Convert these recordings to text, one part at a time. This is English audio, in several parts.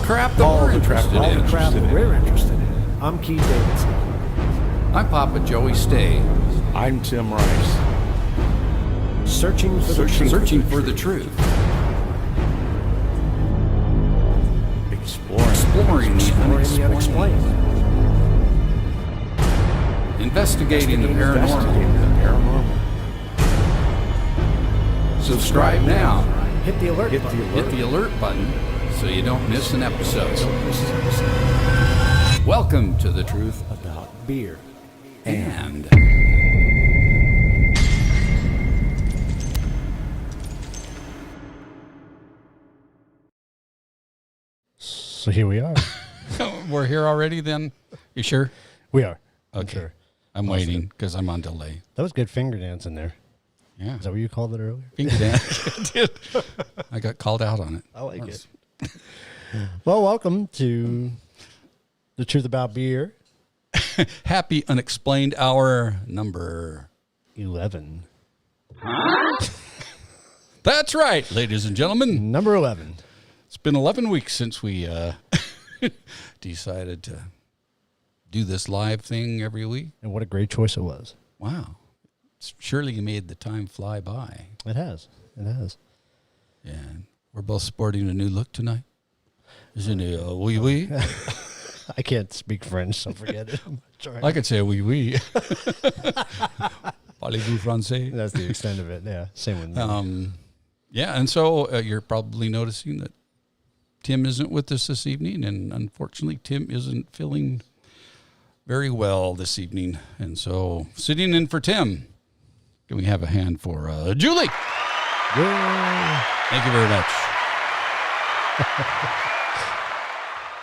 crap that we're interested all in. the crap that we're interested in. I'm Keith Davidson. I'm Papa Joey Stay. I'm Tim Rice. Searching for the truth. Exploring the unexplained. Investigating the paranormal. Subscribe now. Hit the alert button. Hit the alert button so you don't miss an episode. Welcome to The Truth About Beer. and... So here we are. We're here already then? You sure? We are. Okay. Sure. I'm waiting because I'm on delay. That was good finger dancing there. Yeah. Is that what you called it earlier? Finger dance. I did. I got called out on it. I like it. Well, welcome to The Truth About Beer. Happy Unexplained Hour number 11. That's right, ladies and gentlemen. Number 11. It's been 11 weeks since we decided to do this live thing every week. And what a great choice it was. Wow. Surely you made the time fly by. It has. It has. And we're both sporting a new look tonight. Isn't it a wee wee? I can't speak French, so forget it. I could say a wee wee. Parlez-vous français? That's the extent of it. Yeah. Same with me. Yeah, and so you're probably noticing that Tim isn't with us this evening, and unfortunately Tim isn't feeling very well this evening. And so sitting in for Tim, can we have a hand for Julie? Yeah. Thank you very much.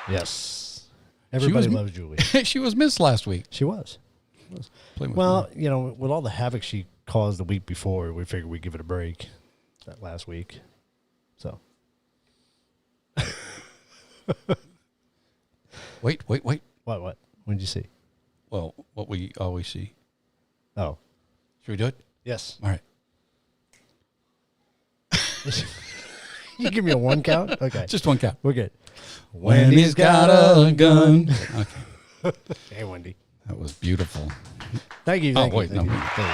Yes. Everybody loves Julie. She was missed last week. She was. Playing with Well, me. you know, with all the havoc she caused the week before, we figured we'd give it a break that last week. So. Wait. What? What did you see? Well, what we always see. Oh. Should we do it? Yes. All right. You give me a one count? Okay. Just one count. We're good. When he's got a gun. Okay. Hey, Wendy. That was beautiful. Thank you. Thank you. Wait, Thank no. you. There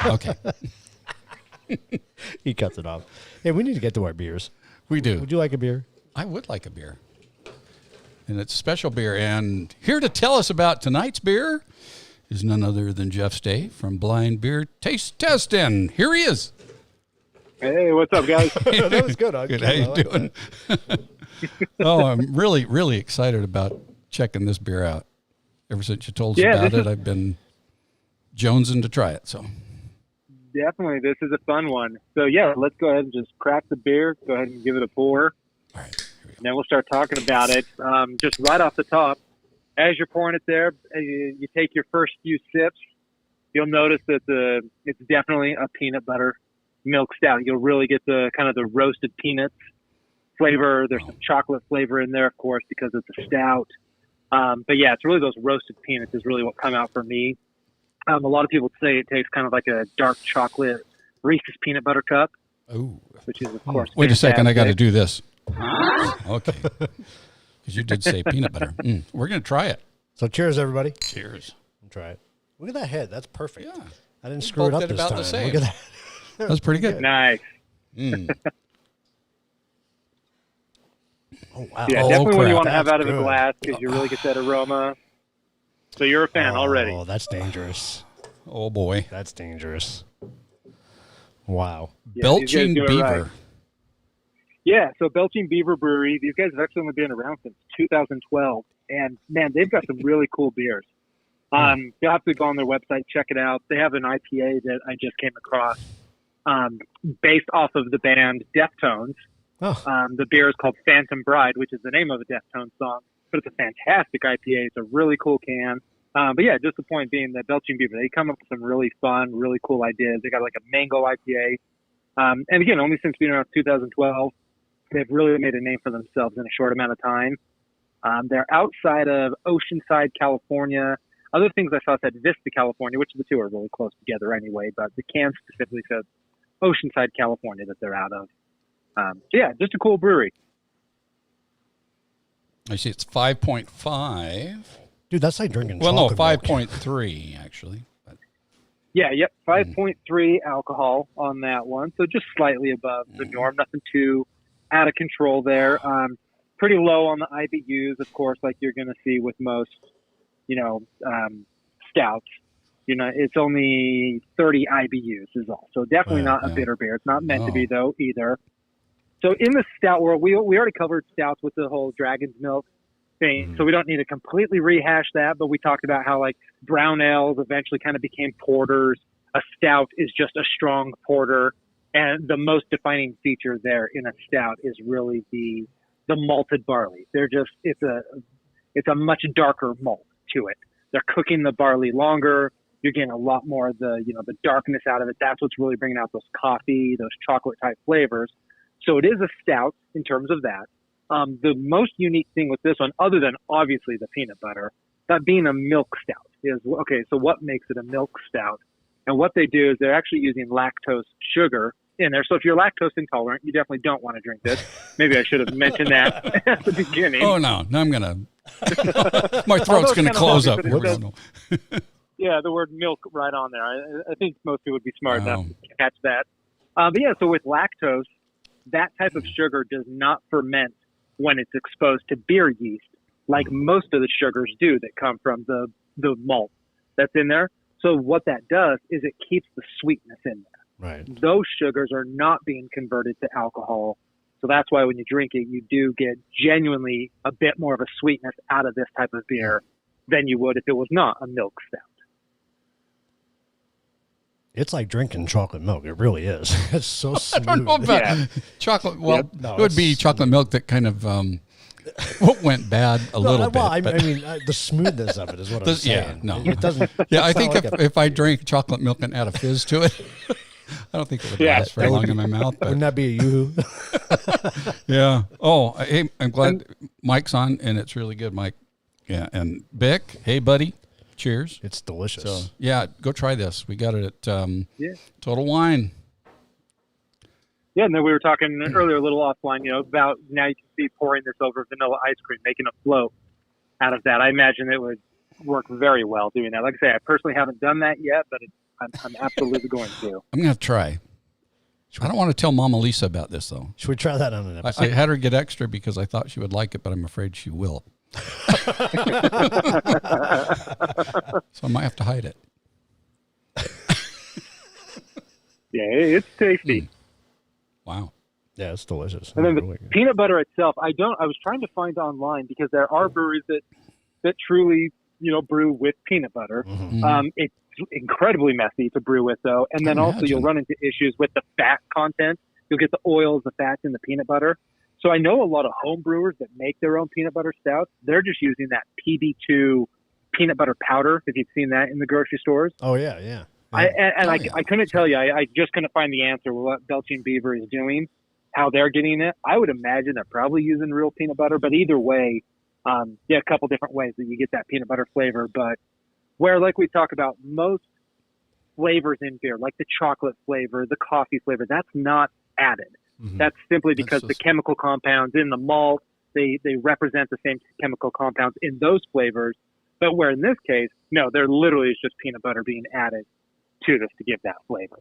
you Okay. go. He cuts it off. Hey, we need to get to our beers. We do. Would you like a beer? I would like a beer. And it's a special beer. And here to tell us about tonight's beer is none other than Jeff Stay from Blind Beer Taste Testing. Here he is. Hey, what's up, guys? That was good. Good. How you doing? Oh, I'm really, really excited about checking this beer out. Ever since you told us about it, I've been jonesing to try it. So Definitely, this is a fun one. So, yeah, let's go ahead and just crack the beer. Go ahead and give it a pour. all right. And then we'll start talking about it. Just right off the top, as you're pouring it there, you take your first few sips. You'll notice that it's definitely a peanut butter milk stout. You'll really get the kind of the roasted peanuts flavor. There's some chocolate flavor in there, of course, because it's a stout. But yeah, it's really those roasted peanuts is really what come out for me. A lot of people say it tastes kind of like a dark chocolate Reese's peanut butter cup, Oh, which is, of course, wait a second. I got to fantastic. do this. Okay. Because you did say peanut butter. We're going to try it. So cheers, everybody. Cheers. Try it. Look at that head. That's perfect. Yeah. I didn't screw it both up did this about time. the same. Look at that. That's pretty good. Nice. Mm. Oh, wow. Yeah, Oh, definitely one you crap. want to have That's out of a good. glass because you really get that aroma. So you're a fan already. Oh, that's dangerous. Oh, boy. That's dangerous. Wow. Yeah, these guys Belching do it Beaver. right. Yeah, so Belching Beaver Brewery, these guys have actually only been around since 2012. And, man, they've got some really cool beers. You'll have to go on their website, check it out. They have an IPA that I just came across based off of the band Deftones. Oh, The beer is called Phantom Bride, which is the name of a Deftones song. But it's a fantastic IPA. It's a really cool can. But, yeah, just the point being that Belching Beaver, they come up with some really fun, really cool ideas. They got like a mango IPA. And, again, only since being around 2012. They've really made a name for themselves in a short amount of time. They're outside of Oceanside, California. Other things I saw said Vista, California, which the two are really close together anyway, but the can specifically says Oceanside, California that they're out of. So yeah, just a cool brewery. I see it's 5.5. Dude, that's like drinking Well, no, chocolate milk. 5.3 actually. But, Yeah, yep, 5.3 alcohol on that one, so just slightly above the norm. Nothing too out of control there. Pretty low on the IBUs, of course, like you're going to see with most, stouts. It's only 30 IBUs is all. So definitely not a bitter beer. It's not meant to be though either. So in the stout world, we already covered stouts with the whole dragon's milk thing. So we don't need to completely rehash that, but we talked about how like brown ales eventually kind of became porters. A stout is just a strong porter. And the most defining feature there in a stout is really the malted barley. It's a much darker malt to it. They're cooking the barley longer. You're getting a lot more of the darkness out of it. That's what's really bringing out those coffee, those chocolate type flavors. So it is a stout in terms of that. The most unique thing with this one, other than obviously the peanut butter, that being a milk stout is, okay, so what makes it a milk stout? And what they do is they're actually using lactose sugar in there. So if you're lactose intolerant, you definitely don't want to drink this. Maybe I should have mentioned that at the beginning. Oh, no, I'm going to, my throat's going to close up. Yeah, the word milk right on there. I think most people would be smart enough to catch that. But yeah, so with lactose, that type of sugar does not ferment when it's exposed to beer yeast, like most of the sugars do that come from the malt that's in there. So what that does is it keeps the sweetness in there. Right. Those sugars are not being converted to alcohol. So that's why when you drink it, you do get genuinely a bit more of a sweetness out of this type of beer than you would if it was not a milk stout. It's like drinking chocolate milk. It really is. It's so smooth. I don't know about chocolate. Well, it would be chocolate milk that kind of went bad a little bit. Well, I mean, the smoothness of it is what I'm saying. Yeah, no. It doesn't. Yeah, I think if I drank chocolate milk and add a fizz to it, I don't think it would last very long in my mouth. But. Wouldn't that be a yoo-hoo? Yeah. Oh, hey, I'm glad Mike's on, and it's really good, Mike. Yeah, and Bick, hey, buddy. Cheers. It's delicious. So, yeah, go try this. We got it at Total Wine. Yeah, and then we were talking earlier a little offline, about now you can see pouring this over vanilla ice cream, making a float out of that. I imagine it would work very well doing that. Like I say, I personally haven't done that yet, but I'm absolutely going to. I'm going to try. I don't want to tell Mama Lisa about this, though. Should we try that on an episode? I had her get extra because I thought she would like it, but I'm afraid she will. So I might have to hide it. Yeah, it's tasty. Wow. Yeah, it's delicious. And then the peanut butter itself, I was trying to find online because there are breweries that truly, brew with peanut butter. Mm-hmm. It's incredibly messy to brew with though. And then also you'll run into issues with the fat content. You'll get the oils, the fats in the peanut butter. So I know a lot of home brewers that make their own peanut butter stouts. They're just using that PB2 peanut butter powder, if you've seen that in the grocery stores. Oh, yeah. I couldn't tell you. I just couldn't find the answer what Belching Beaver is doing, how they're getting it. I would imagine they're probably using real peanut butter. But either way, a couple different ways that you get that peanut butter flavor. But where, like we talk about, most flavors in beer, like the chocolate flavor, the coffee flavor, that's not added. Mm-hmm. That's simply because the chemical compounds in the malt, they represent the same chemical compounds in those flavors. But where in this case, no, they're literally just peanut butter being added to this to give that flavor.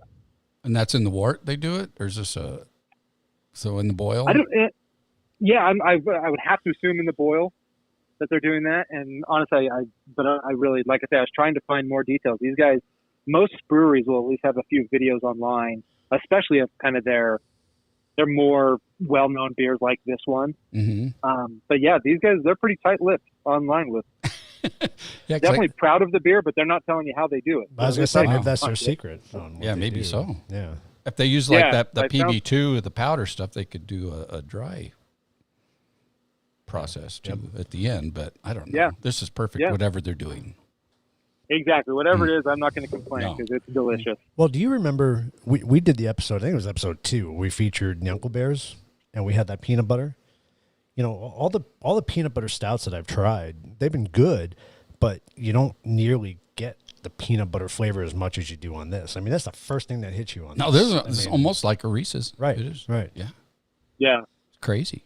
And that's in the wort they do it? Or is this so in the boil? I would have to assume in the boil that they're doing that. And honestly, I really, like I said, I was trying to find more details. These guys, most breweries will at least have a few videos online, especially of kind of their more well-known beers like this one. Mm-hmm. But yeah, these guys, they're pretty tight-lipped online with definitely proud of the beer, but they're not telling you how they do it. I was going to say, maybe that's their secret. Yeah, maybe so. Yeah. If they use the PB2, the powder stuff, they could do a dry process too at the end, but I don't know. Yeah. This is perfect, whatever they're doing. Exactly. Whatever it is, I'm not going to complain because it's delicious. Well, do you remember we did the episode, I think it was episode 2, where we featured Nyunkel Bears and we had that peanut butter. All the peanut butter stouts that I've tried, they've been good, but you don't nearly get the peanut butter flavor as much as you do on this. I mean, that's the first thing that hits you on this. No, this is almost like a Reese's. Right. It is. Right. Yeah. Yeah. It's crazy.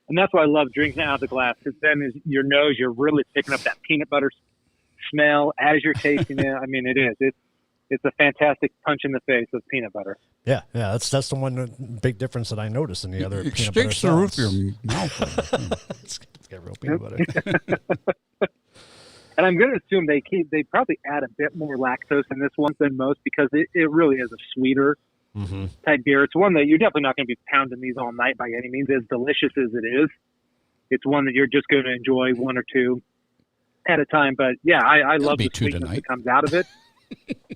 And that's why I love drinking out of the glass, because then is your nose, you're really picking up that peanut butter smell as you're tasting it. I mean, it is. It's a fantastic punch in the face of peanut butter. Yeah, that's the one big difference that I noticed in the other It peanut butter sticks to the roof sauce. of your mouth. It's got real peanut butter. And I'm going to assume they probably add a bit more lactose in this one than most, because it really is a sweeter type beer. It's one that you're definitely not going to be pounding these all night by any means, as delicious as it is. It's one that you're just going to enjoy one or two at a time. But yeah, I love the sweetness that comes out of it.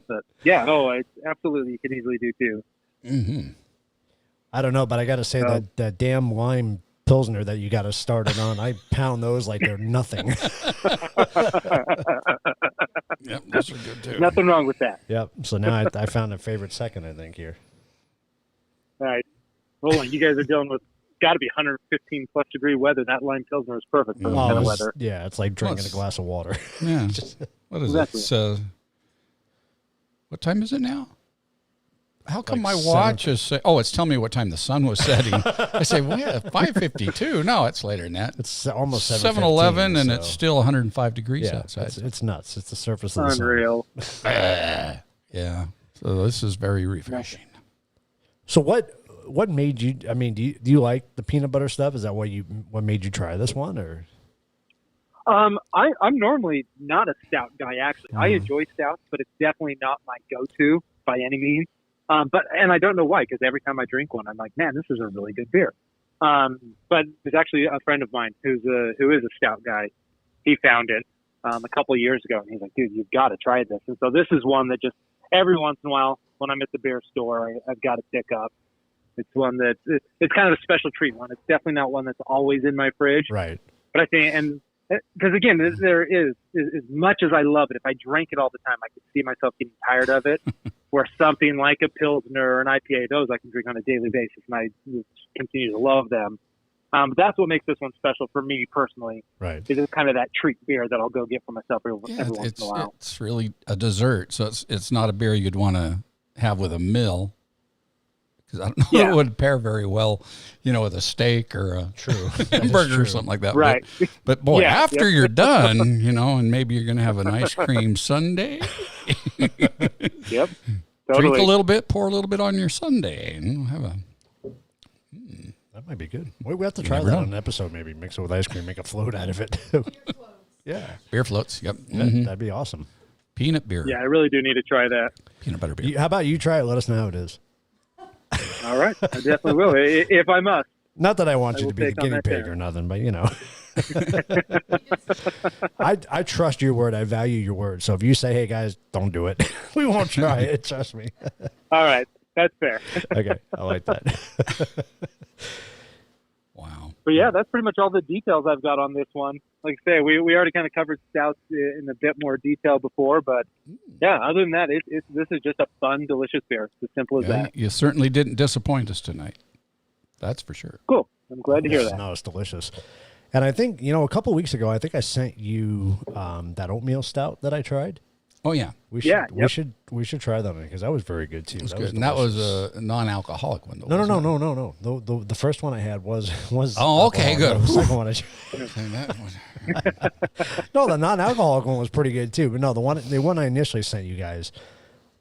But yeah, it's absolutely, you can easily do two. Mm-hmm. I don't know, but I got to say that damn lime Pilsner that you got to start it on, I pound those like they're nothing. Yep, those are good too. Nothing wrong with that. Yep. So now I found a favorite second, I think, here. All right. Roland, you guys are dealing with got to be 115 plus degree weather. That lime Pilsner is perfect for this kind of weather. Yeah, it's like drinking a glass of water. Yeah. What is it? It's, what time is it now? How come my watch is say? Oh, it's telling me what time the sun was setting. I say, well, yeah, 5:52. No, it's later than that. It's almost 7:11, and it's still 105 degrees outside. It's nuts. It's the surface of the sun. Unreal. Yeah. So this is very refreshing. So what made you? I mean, do you like the peanut butter stuff? Is that what made you try this one, or? I'm normally not a stout guy. Actually, I enjoy stouts, but it's definitely not my go-to by any means. And I don't know why, because every time I drink one, I'm like, man, this is a really good beer. But there's actually a friend of mine who is a stout guy. He found it a couple of years ago, and he's like, dude, you've got to try this. And so this is one that just every once in a while, when I'm at the beer store, I've got to pick up. It's one that it's kind of a special treat one. It's definitely not one that's always in my fridge. Right. But I think, and because again, there is as much as I love it, if I drank it all the time, I could see myself getting tired of it. Where something like a Pilsner or an IPA, those I can drink on a daily basis, and I continue to love them. But that's what makes this one special for me personally. Right. It's kind of that treat beer that I'll go get for myself every once in a while. It's really a dessert, so it's not a beer you'd want to have with a meal. Because I don't know it would pair very well, with a steak or a hamburger or something like that. Right. But boy, after you're done, and maybe you're going to have an ice cream sundae. Yep. Totally. Drink a little bit, pour a little bit on your sundae, and have a. That might be good. We have to try that on an episode. Maybe mix it with ice cream, make a float out of it. Yeah. Beer floats. Yep. That'd be awesome. Peanut beer. Yeah, I really do need to try that. Peanut butter beer. How about you try it? Let us know how it is. All right. I definitely will, if I must. Not that I want you to be the guinea pig or nothing, but I trust your word. I value your word. So if you say, hey guys, don't do it, we won't try it. Trust me. All right. That's fair. Okay. I like that. Wow. But yeah, that's pretty much all the details I've got on this one. Like I say, we already kind of covered stouts in a bit more detail before, but yeah, other than that, this is just a fun, delicious beer. It's as simple as that. You certainly didn't disappoint us tonight. That's for sure. Cool. I'm glad to hear that. No, it's delicious. And I think, a couple of weeks ago, I think I sent you that oatmeal stout that I tried. Oh yeah, we should try that one because that was very good too. That was good. And that was a non-alcoholic one. Though, No. The first one I had was. Oh, okay, good. The second one No, the non-alcoholic one was pretty good too. But no, the one I initially sent you guys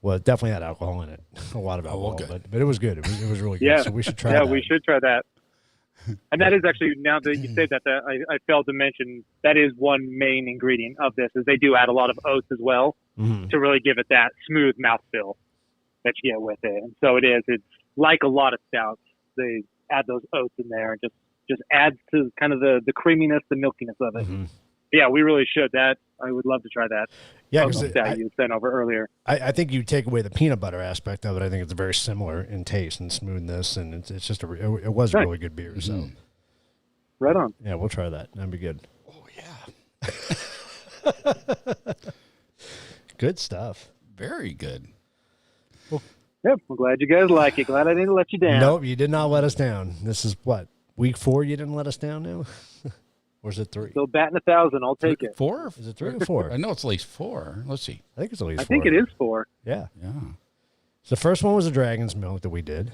definitely had alcohol in it. A lot of alcohol, but it was good. It was really good. Yeah, so we should try. Yeah, we should try that. And that is actually, now that you say that, I failed to mention, that is one main ingredient of this, is they do add a lot of oats as well to really give it that smooth mouthfeel that you get with it. And so it's like a lot of stouts, they add those oats in there and just adds to kind of the creaminess, the milkiness of it. Yeah, we really should. I would love to try that. Yeah, because that you sent over earlier. I think you take away the peanut butter aspect of it. I think it's very similar in taste and smoothness, and it's just it was a really good beer. So, right on. Yeah, we'll try that. That'd be good. Oh yeah, good stuff. Very good. Well, yep, I'm glad you guys like it. Glad I didn't let you down. Nope, you did not let us down. This is what, week 4? You didn't let us down now. Or is it 3? Still batting 1,000. I'll take it. 4? Is it 3 or 4? I know it's at least 4. Let's see. I think it's at least 4. I think it is 4. Yeah. Yeah. So the first one was the Dragon's Milk that we did.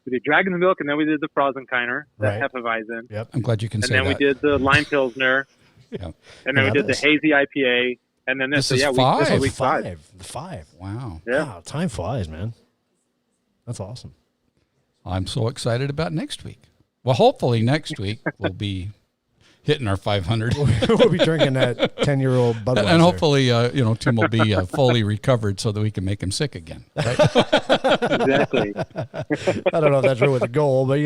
We did Dragon's Milk, and then we did the Frozenkiner, the Right. Hefeweizen. Yep. I'm glad you can And say then that. we did the Lime Pilsner. Yep. And then we did the Hazy IPA. And then This so, is yeah, five. this is That's week five. The 5. Wow. Yeah. Wow, time flies, man. That's awesome. I'm so excited about next week. Well, hopefully next week we'll be hitting our 500. We'll be drinking that 10-year-old Budweiser. And hopefully, Tim will be fully recovered so that we can make him sick again. Right? Exactly. I don't know if that's really the goal, but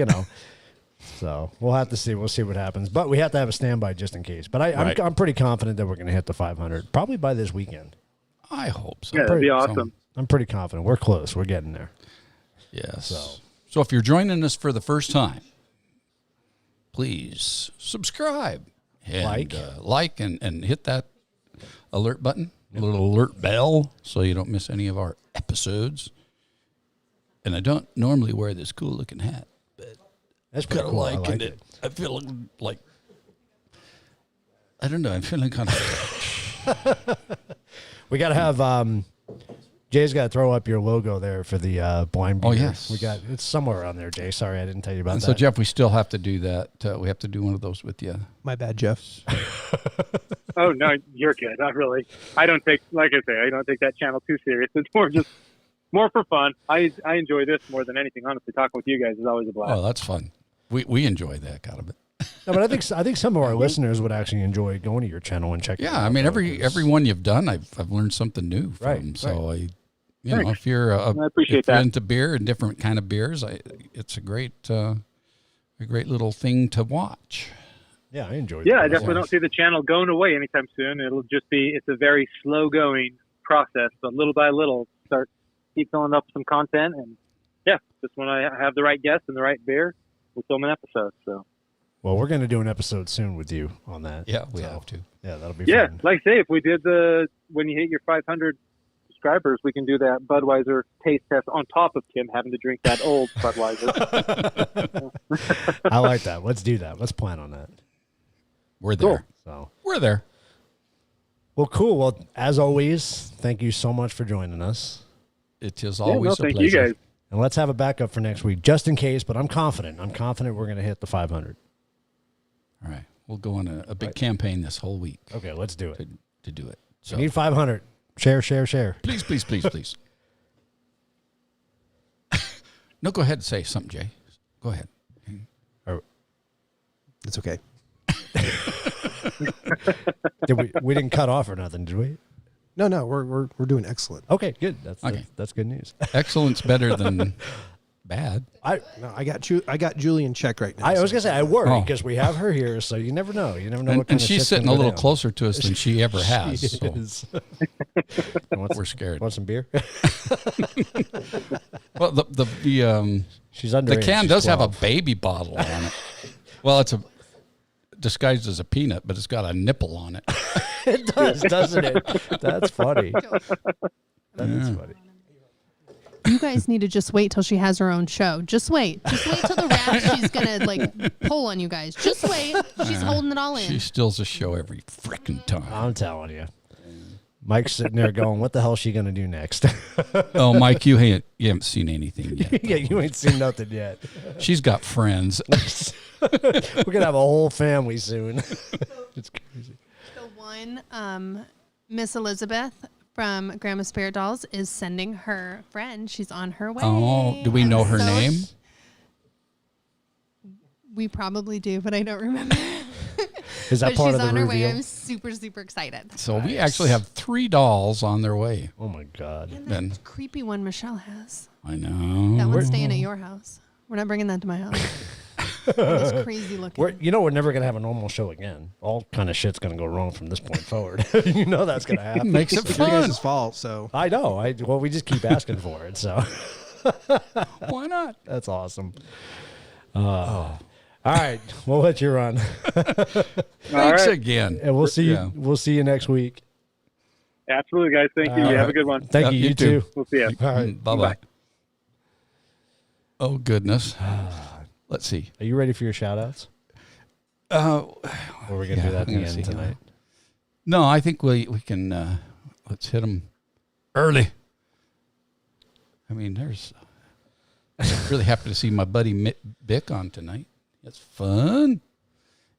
So we'll have to see. We'll see what happens. But we have to have a standby just in case. But Right. I'm pretty confident that we're going to hit the 500 probably by this weekend. I hope so. Yeah, that'd be So- awesome. I'm pretty confident. We're close. We're getting there. Yes. So if you're joining us for the first time, please subscribe and like and hit that alert button, a little alert bell, so you don't miss any of our episodes. And I don't normally wear this cool looking hat, but That's pretty cool. I liking like it. I feel like I don't know. I'm feeling kind of. We got to have Jay's got to throw up your logo there for the blind beer. Oh, yes. We got it's somewhere on there, Jay. Sorry, I didn't tell you about And that. so Jeff, we still have to do that. We have to do one of those with you. My bad, Jeff. Oh, no, you're good. Not really. I don't take that channel too serious. It's more for fun. I enjoy this more than anything. Honestly, talking with you guys is always a blast. Oh, that's fun. We enjoy that kind of it. No, but I think some of our listeners would actually enjoy going to your channel and checking. it Yeah, out, I mean though, every 'cause- one you've done, I've learned something new from. Right, So right. if you're I appreciate if you're that. into beer and different kind of beers, it's a great little thing to watch. Yeah, I enjoyed. Yeah, I that. definitely don't see the channel going away anytime soon. It's a very slow going process, but little by little, keep filling up some content. And yeah, just when I have the right guests and the right beer, we'll film an episode. So Well, we're going to do an episode soon with you on that. Yeah, we So, have to. Yeah, that'll be yeah, fun. like I say, if we did when you hit your 500 subscribers, we can do that Budweiser taste test on top of Tim having to drink that old Budweiser. I like that. Let's do that. Let's plan on that. We're there. So, We're there. well, cool. Well, as always, thank you so much for joining us. It is Yeah, always a thank pleasure. you guys. And let's have a backup for next week, just in case. But I'm confident. I'm confident we're going to hit the 500. All right, we'll go on a big campaign this whole week Okay, let's do it. to do it. So We need 500. Share, share, share. please, please, please, please. No, go ahead and say something, Jay. Go ahead. It's okay. We didn't cut off or nothing, did we? No, we're doing excellent. Okay, good. Okay. That's good news. Excellence better than bad. No, I got Julie in check right now. I was gonna say I worry Oh. because we have her here, so you never know. You never know what And kind of she's shit's sitting a gonna go little down. closer to us than she ever has. She So is. we're scared. Want some beer? Well, the She's underage. the can She's does have a 12. baby bottle on it. Well, it's disguised as a peanut, but it's got a nipple on it. It does, doesn't it? That's funny. That is funny. You guys need to just wait till she has her own show. Just wait. Just wait till the rap she's gonna pull on you guys. Just wait. She's holding it all in. She steals a show every frickin' time. I'm telling you. Mike's sitting there going, "What the hell is she gonna do next?" Oh, Mike, you haven't seen anything yet. Yeah, you ain't seen nothing yet. She's got friends. We're gonna have a whole family soon. It's crazy. The one, Miss Elizabeth from Grandma Spirit Dolls is sending her friend. She's on her way. Oh, do we know her So name? We probably do, but I don't remember. Is that But part she's of the on her way. reveal? I'm super, super excited. So we actually have 3 dolls on their way. Oh my god. And Then that creepy one Michelle has. I That know. one's staying at your house. We're not bringing that to my house. It's crazy looking. We're never gonna have a normal show again. All kind of shit's gonna go wrong from this point forward. You know that's gonna happen. Makes it It's your fun. guys' fault. So I know. Well, we just keep asking for it. So Why not? that's awesome. All right, we'll let you run, Thanks right. again. and we'll see you. Yeah. We'll see you next week. Absolutely, guys. Thank you. All You have right. a good one. Thank Yep, you. you You too. too. We'll see you. All right. Bye-bye. Oh, goodness. Let's see. Are you ready for your shout outs? Or are we going to do that at the end tonight? No, I think we can, let's hit them early. I mean, there's Really happy to see my buddy Bick on tonight. That's fun.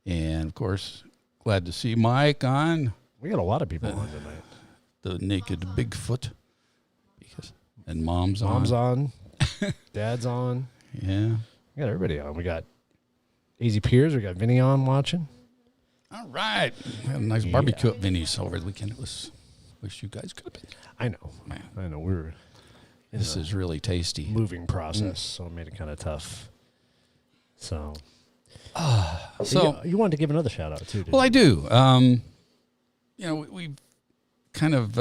And, of course, glad to see Mike on. We got a lot of people on tonight. The naked Bigfoot. And Mom's on. Dad's on. Yeah. We got everybody on. We got Easy Piers. We got Vinny on watching. All right. We had a nice barbecue at Vinny's over the weekend. Wish you guys could have been. I know. Man. I know. We were in This is really tasty. moving process, so it made it kind of tough. So, So you wanted to give another shout out too, didn't well, I you? do. We've kind of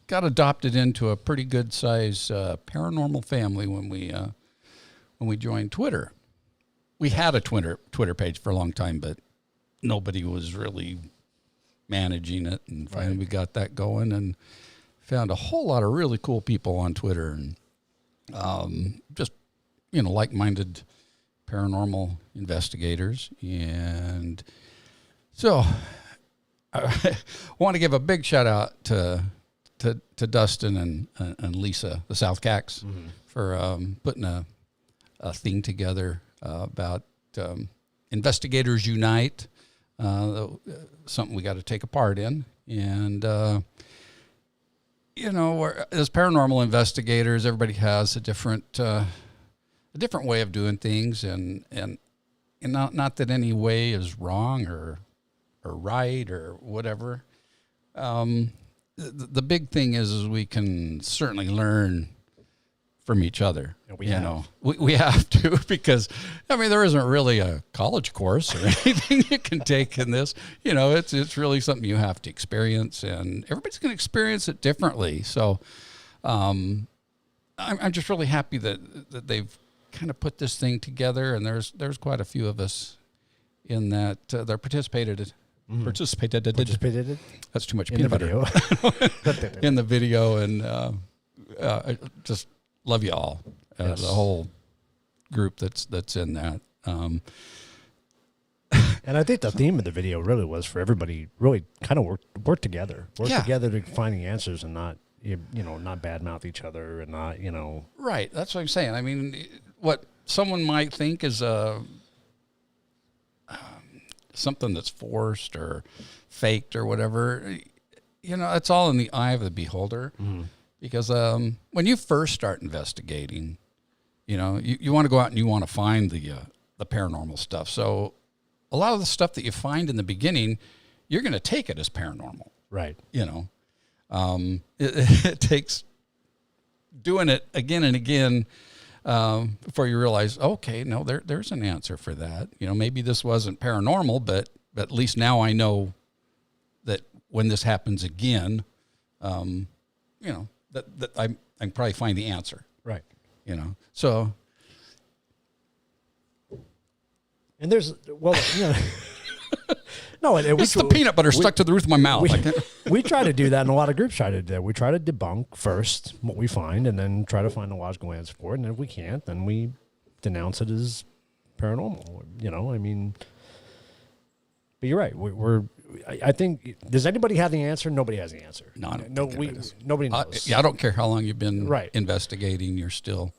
got adopted into a pretty good size paranormal family when we joined Twitter. We had a Twitter page for a long time, but nobody was really managing it, and finally we got that going and found a whole lot of really cool people on Twitter, and just like-minded paranormal investigators. And so I want to give a big shout out to Dustin and Lisa, the South Cacs, for putting a thing together about Investigators Unite, something we got to take a part in. And, as paranormal investigators, everybody has a different way of doing things, and not that any way is wrong or right or whatever. The big thing is we can certainly learn from each other. And we have. We have to, because there isn't really a college course or anything you can take in this. It's really something you have to experience, and everybody's going to experience it differently. So I'm just really happy that they've kind of put this thing together, and there's quite a few of us in that that participated. Participated That's too much in the peanut butter. video. In the video, and I just love you all, Yes. the whole group that's in that. And I think the theme of the video really was for everybody really kind of work together, together to find the answers, and not not badmouth each other, and not Right, that's what I'm saying. What someone might think is something that's forced or faked or whatever, it's all in the eye of the beholder. Mm-hmm. Because when you first start investigating, you want to go out and you want to find the paranormal stuff. So a lot of the stuff that you find in the beginning, you're going to take it as paranormal. Right. It takes doing it again and again before you realize, okay, no, there's an answer for that. Maybe this wasn't paranormal, but at least now I know that when this happens again, that I can probably find the answer. Right. So. And there's, no, It's the peanut butter stuck to the roof of my mouth. We try to do that, and a lot of groups try to do that. We try to debunk first what we find, and then try to find a logical answer for it. And if we can't, then we denounce it as paranormal. But you're right. I think, does anybody have the answer? Nobody has the answer. Nobody knows. I don't care how long you've been Right. investigating. You're still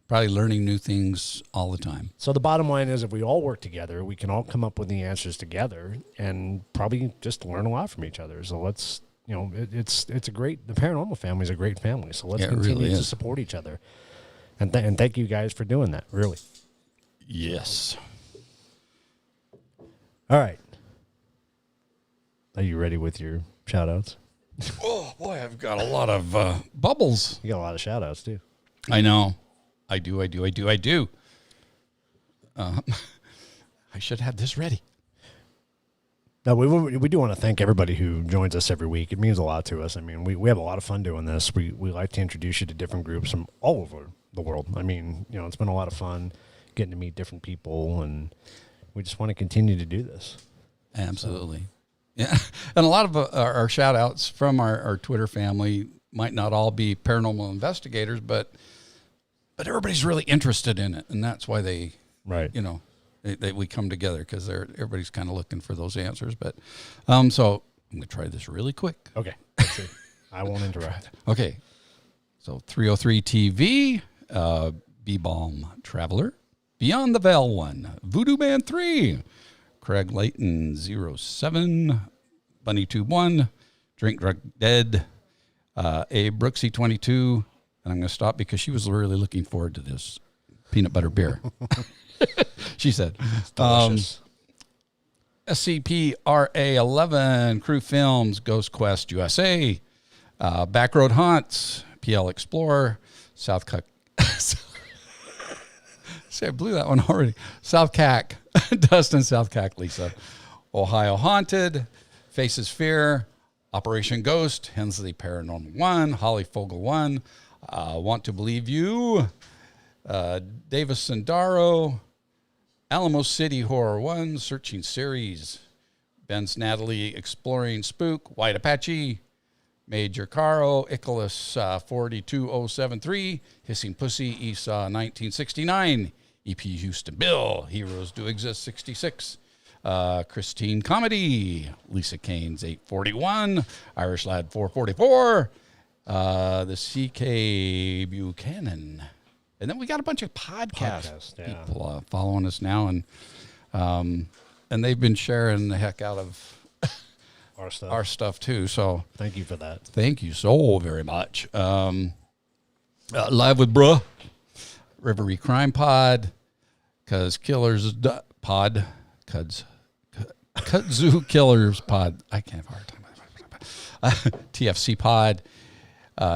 probably learning new things all the time. So the bottom line is, if we all work together, we can all come up with the answers together, and probably just learn a lot from each other. So let's, it's a great, the paranormal family is a great family. So let's continue to support each other. And thank you guys for doing that, really. Yes. All right. Are you ready with your shout outs? Oh, boy, I've got a lot of bubbles. You got a lot of shout outs, too. I know. I do. I should have this ready. No, we do want to thank everybody who joins us every week. It means a lot to us. We have a lot of fun doing this. We like to introduce you to different groups from all over the world. It's been a lot of fun getting to meet different people, and we just want to continue to do this. Absolutely. So. Yeah. And a lot of our shout outs from our Twitter family might not all be paranormal investigators, but everybody's really interested in it. And that's why they we come together, because everybody's kind of looking for those answers. But so I'm going to try this really quick. Okay. Let's see. I won't interrupt. Okay. So 303 TV, B-Balm Traveler, Beyond the Veil 1, Voodoo Man 3, Craig Layton 07, Bunny Tube 1, Drink Drunk Dead, A Brooksy 22, and I'm going to stop because she was really looking forward to this peanut butter beer. She said, Delicious. SCPRA 11, Crew Films, Ghost Quest USA, Backroad Haunts, PL Explorer, South Cuck. See, I blew that one already. South Cack, Dustin South Cack, Lisa, Ohio Haunted, Faces Fear, Operation Ghost, Hensley Paranormal 1, Holly Fogel 1, Want to Believe You, Davis Sandaro, Alamo City Horror 1, Searching Series, Ben's Natalie Exploring Spook, White Apache, Major Caro, Icarus 42073, Hissing Pussy, Esau 1969, EP Houston Bill, Heroes Do Exist 66, Christine Comedy, Lisa Kane's 841, Irish Lad 444, the CK Buchanan. And then we got a bunch of podcast people following us now, and they've been sharing the heck out of our stuff too. So thank you for that. Thank you so very much. Live with Bruh, Rivery Crime Pod, Cuz Killers Pod, Kudzu Killers Pod. I can't have a hard time. TFC Pod,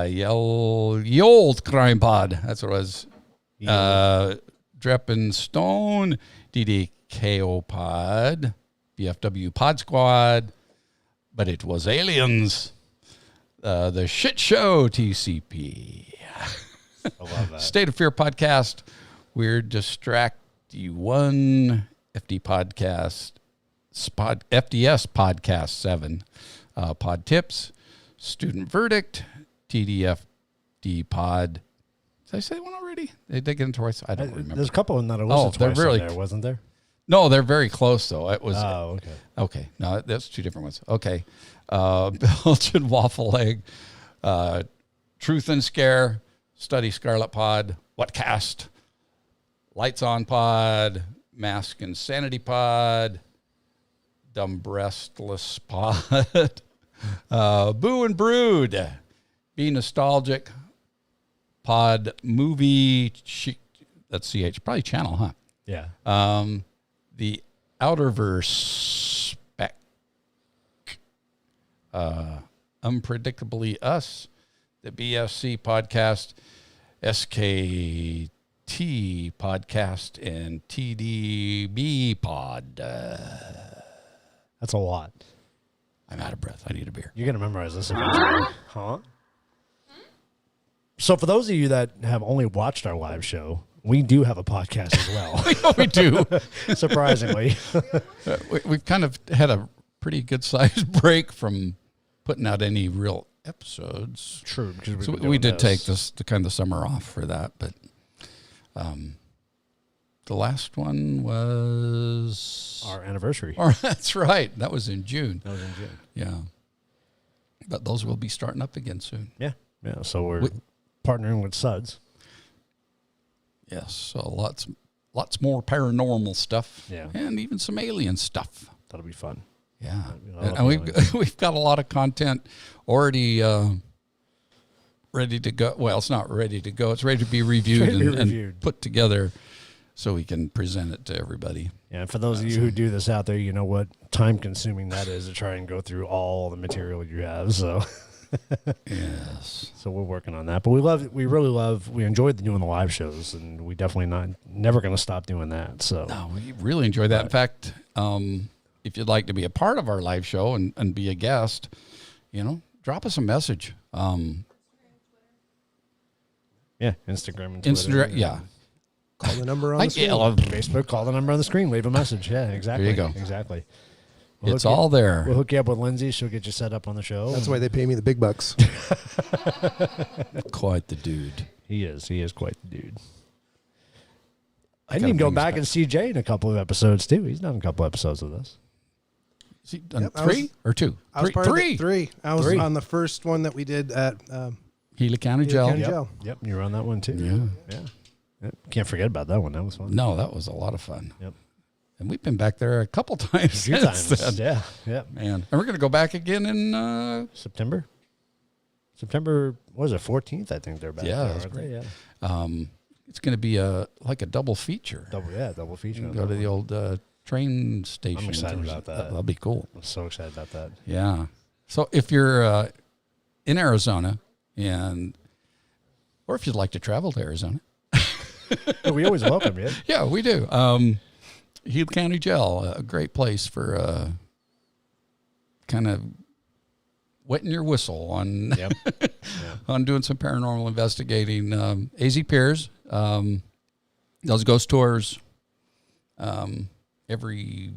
Ye Old Crime Pod. That's what it was. Dreppin Stone, DDKO Pod, BFW Pod Squad, but it was aliens. The Shit Show TCP. I love that. State of Fear Podcast, Weird Distract One, FD Podcast, FDS Podcast 7, Pod Tips, Student Verdict, TDFD Pod. Did I say one already? Did they get into twice? I don't remember. There's a couple of them that I listened to twice really, there, wasn't there? No, they're very close, though. It was. Oh, okay. Okay. No, that's two different ones. Okay. Belgian Waffle Egg, Truth and Scare, Study Scarlet Pod, Whatcast, Lights On Pod, Mask and Sanity Pod, Dumb Breastless Pod, Boo and Brood, Be Nostalgic, Pod Movie, that's CH, probably channel, huh? Yeah. The Outerverse Spec, Unpredictably Us, the BSC Podcast, SKT Podcast, and TDB Pod. That's a lot. I'm out of breath. I need a beer. You're going to memorize this eventually. Huh? So for those of you that have only watched our live show, we do have a podcast as well. We do. Surprisingly. We've kind of had a pretty good sized break from putting out any real episodes. True. Because So we did take the kind of summer off for that, but the last one was our anniversary. That's right. That was in June. That was in June. Yeah. But those will be starting up again soon. Yeah. Yeah. So we're partnering with Suds. Yes. So lots more paranormal stuff. Yeah. And even some alien stuff. That'll be fun. Yeah. I love And aliens. we've got a lot of content already ready to go. Well, it's not ready to go. It's ready to be reviewed, and put together so we can present it to everybody. Yeah, and for those of you who do this out there, you know what time consuming that is to try and go through all the material you have. So Yes. So we're working on that. But we enjoyed doing the live shows, and we definitely never going to stop doing that. So no, we really enjoy that. In fact, if you'd like to be a part of our live show and be a guest, drop us a message. Yeah, Instagram and Twitter. Yeah. Call the number on the screen. Facebook, call the number on the screen. Leave a message. Yeah, exactly. There you go. Exactly. It's all there. We'll hook you up with Lindsay. She'll get you set up on the show. That's why they pay me the big bucks. Quite the dude. He is. He is quite the dude. I didn't even go back and see Jay in a couple of episodes, too. He's done a couple episodes with us. Has he done three or two? I was part of three. I was on the first one that we did at Gila County Gila Gel. County Yep. Gel. Yep. You were on that one too. Yeah. Yeah. Can't forget about that one. That was fun. No, that was a lot of fun. Yep. And we've been back there a couple times. A few since times. then. Yeah. Yeah. Man. And we're going to go back again in September. What was it? 14th, I think they're back. Yeah, there, that's aren't they? great. Yeah. it's going to be like a double feature. Double feature. on Go that to the one. old train station. I'm excited about that. That'll be cool. I'm so excited about that. Yeah. So if you're in Arizona or if you'd like to travel to Arizona. Yeah, we always welcome you. Yeah, we do. Gila County Gel, a great place for kind of wetting your whistle on Yep. on doing some paranormal investigating. AZ Piers does ghost tours every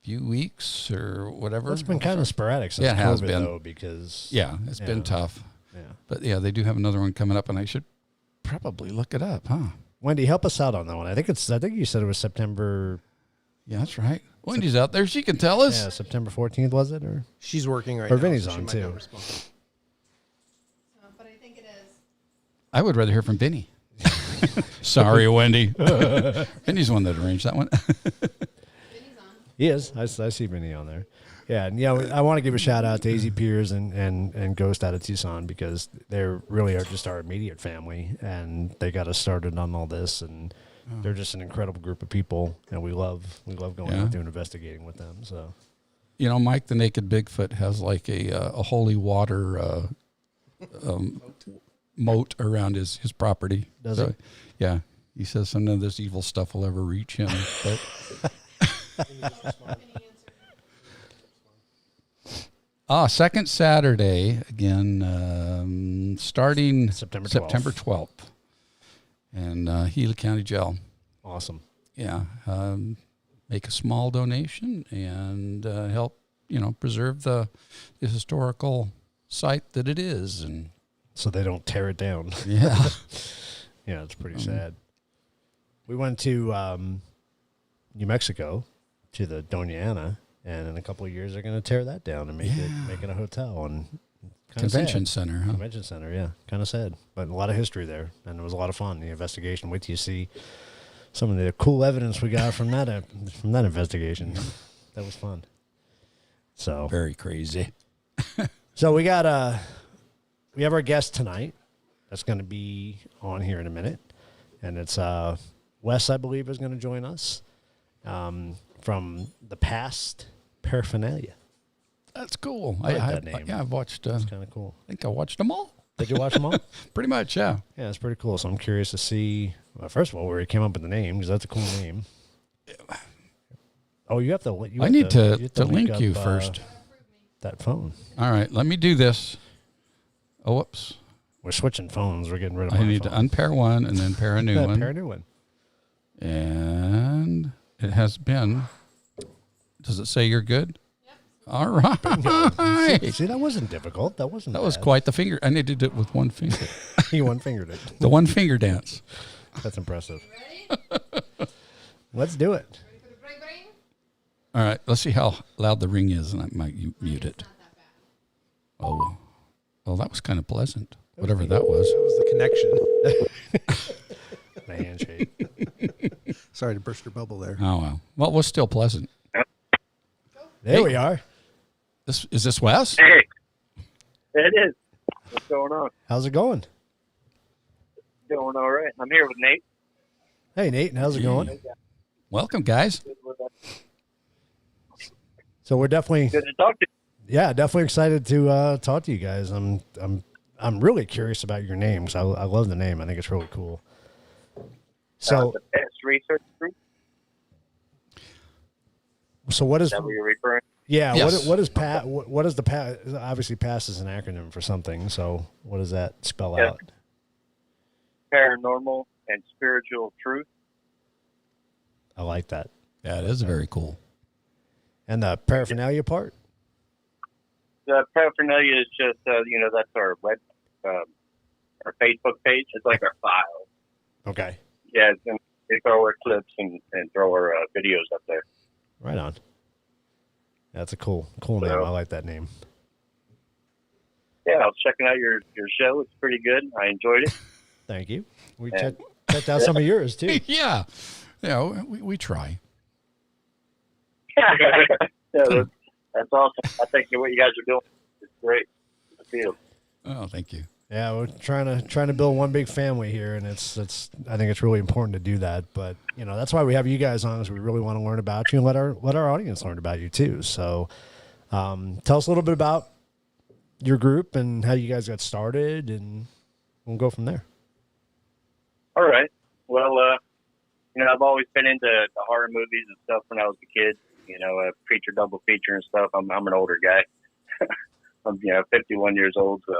few weeks or whatever. It's been kind of sporadic since Yeah, it has COVID, been. though, because Yeah, it's been tough. Yeah. But yeah, they do have another one coming up, and I should probably look it up, huh? Wendy, help us out on that one. I think you said it was September. Yeah, that's right. Wendy's out there; she can tell us. Yeah, September 14th was it, or She's working right Or now. Vinny's so she on, might not too. respond. But I think it is. I would rather hear from Vinny. Sorry, Wendy. Vinny's the one that arranged that one. Vinny's on. he is? I see Vinny on there. Yeah, and I want to give a shout out to AZ Piers and Ghost out of Tucson, because they really are just our immediate family, and they got us started on all this, and they're just an incredible group of people, and we love going out there and investigating with them. So, You know, Mike the Naked Bigfoot has like a holy water moat around his property. Does he? Yeah. He says none of this evil stuff will ever reach him. But second Saturday, again, starting September 12th. September 12th. And Gila County Gel. awesome. Yeah. Make a small donation and help, preserve the historical site that it is. And So they don't tear it down. yeah. Yeah, it's pretty sad. We went to New Mexico to the Doña Ana, and in a couple of years they're going to tear that down and make it a hotel and Convention center, huh? Convention center, yeah, kind of sad, but a lot of history there, and it was a lot of fun. The investigation. Wait till you see some of the cool evidence we got from that investigation. That was fun. So Very crazy. So we got we have our guest tonight that's going to be on here in a minute, and it's Wes, I believe, is going to join us from the P.A.S.T. Paraphernalia. That's cool. I like that name. I've watched. It's kind of cool. I think I watched them all. Did you watch them all? Pretty much, yeah. Yeah, it's pretty cool. So I'm curious to see, well, first of all, where he came up with the name, because that's a cool name. Oh, you have to. I need to link you first. That phone. All right, let me do this. Oh, whoops. We're switching phones. We're getting rid of. I my need phone. to unpair one and then pair a new one. Pair a new one. And it has been. Does it say you're good? Yep. All right. See, that wasn't difficult. That wasn't. That was bad. quite the finger. I did it with one finger. You one fingered it. The one finger dance. That's impressive. Ready? Let's do it. Ready for the break, break? All right. Let's see how loud the ring is, and I might mute it. Not that bad. Oh, well, that was kind of pleasant. Whatever that was. That was the connection. My handshake. Sorry to burst your bubble there. Oh well. Well, it was still pleasant. There we are. Is this Wes? Hey, it is. What's going on? How's it going? Going all right. I'm here with Nate. Hey, Nate. How's it going? Welcome, guys. So we're definitely, Good to talk to you. yeah, definitely excited to talk to you guys. I'm really curious about your name, because I love the name. I think it's really cool. So, The P.A.S.T. research group. so what is? Is that what you're referring to? Yeah. Yes. What is PAST? What is the PAST? Obviously, PAST is an acronym for something. So what does that spell Yeah. out? Paranormal and spiritual truth. I like that. Yeah, it is very cool. And the paraphernalia part. The paraphernalia is just, that's our our Facebook page. It's like our file. Okay. Yeah, and we throw our clips and throw our videos up there. Right on. That's a cool name. I like that name. Yeah, I was checking out your show. It's pretty good. I enjoyed it. Thank you. We And- checked out some of yours too. Yeah. We try. Yeah, that's awesome. I think what you guys are doing is great. I feel. Oh, thank you. Yeah, we're trying to build one big family here, and it's I think it's really important to do that. But that's why we have you guys on, is we really want to learn about you and let our audience learn about you too. So, tell us a little bit about your group and how you guys got started, and we'll go from there. All right. Well, I've always been into the horror movies and stuff when I was a kid. A feature, double feature and stuff. I'm an older guy. I'm 51 years old, so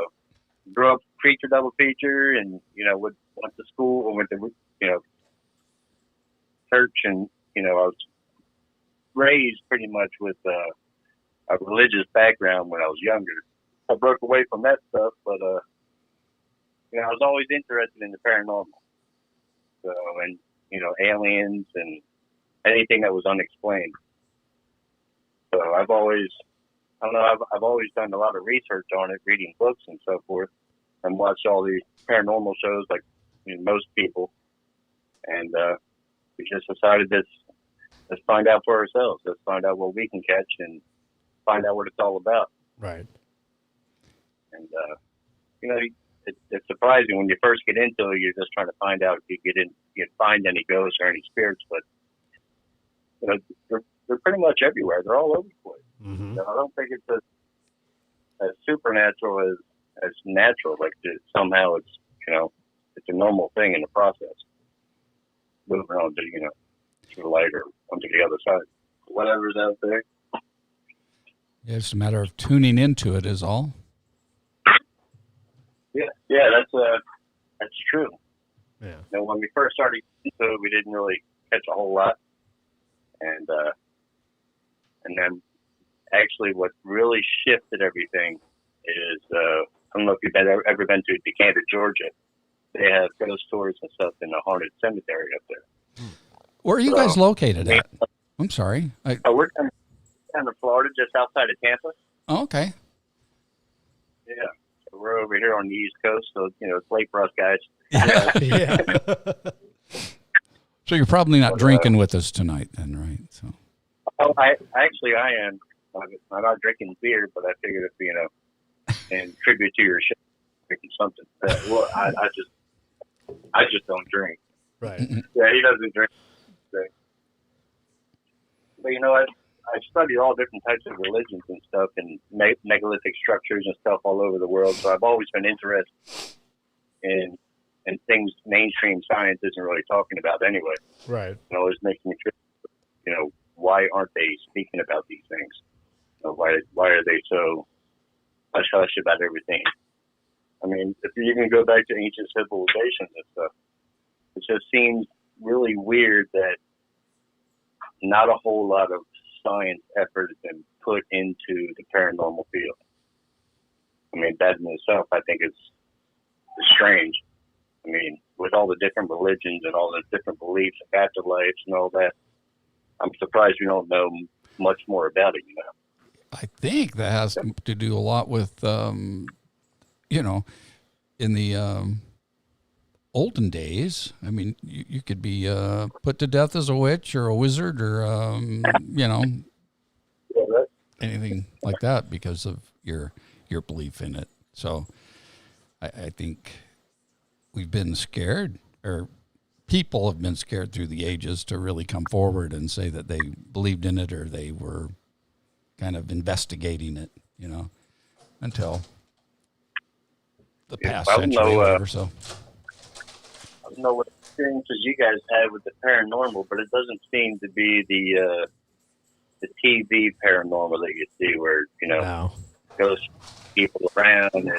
grew up feature, double feature, and went to school, went to church, and I was raised pretty much with a religious background when I was younger. I broke away from that stuff, but I was always interested in the paranormal. So, and aliens and anything that was unexplained. So I've always done a lot of research on it, reading books and so forth, and watched all these paranormal shows like most people. And we just decided let's find out for ourselves. Let's find out what we can catch and find out what it's all about. Right. And it's surprising when you first get into it. You're just trying to find out if you find any ghosts or any spirits, but they're pretty much everywhere. They're all over the place. Mm-hmm. I don't think it's as supernatural as natural. Like somehow it's it's a normal thing in the process. Moving on to the light or onto the other side, whatever's out there. Yeah, it's a matter of tuning into it is all. Yeah, that's true. Yeah. When we first started, we didn't really catch a whole lot, and then actually, what really shifted everything is I don't know if you've ever been to Cant, Georgia. They have ghost tours and stuff in a haunted cemetery up there. Where are you guys located at? I'm sorry. We're down in Florida, just outside of Tampa. Oh, okay. Yeah. We're over here on the East Coast, so it's late for us guys. Yeah. So you're probably not drinking with us tonight, then, right? So. Oh, I am. I'm not drinking beer, but I figured if in tribute to your show, drinking something. Well, I just don't drink. Right. Yeah, he doesn't drink. But I studied all different types of religions and stuff, and megalithic structures and stuff all over the world. So I've always been interested in things mainstream science isn't really talking about anyway. Right. It always makes me curious, why aren't they speaking about these things? Why are they so hush hush about everything? I mean, if you even go back to ancient civilizations and stuff, it just seems really weird that not a whole lot of science effort has been put into the paranormal field. I mean, that in itself, I think is strange. I mean, with all the different religions and all the different beliefs, afterlives and all that, I'm surprised we don't know much more about it, I think that has to do a lot with, in the olden days. I mean, you could be put to death as a witch or a wizard or, anything like that because of your belief in it. So I think we've been scared, or people have been scared through the ages to really come forward and say that they believed in it or they were kind of investigating it, until the past century or so. I don't know what experiences you guys had with the paranormal, but it doesn't seem to be the TV paranormal that you see where, No. ghosts people around and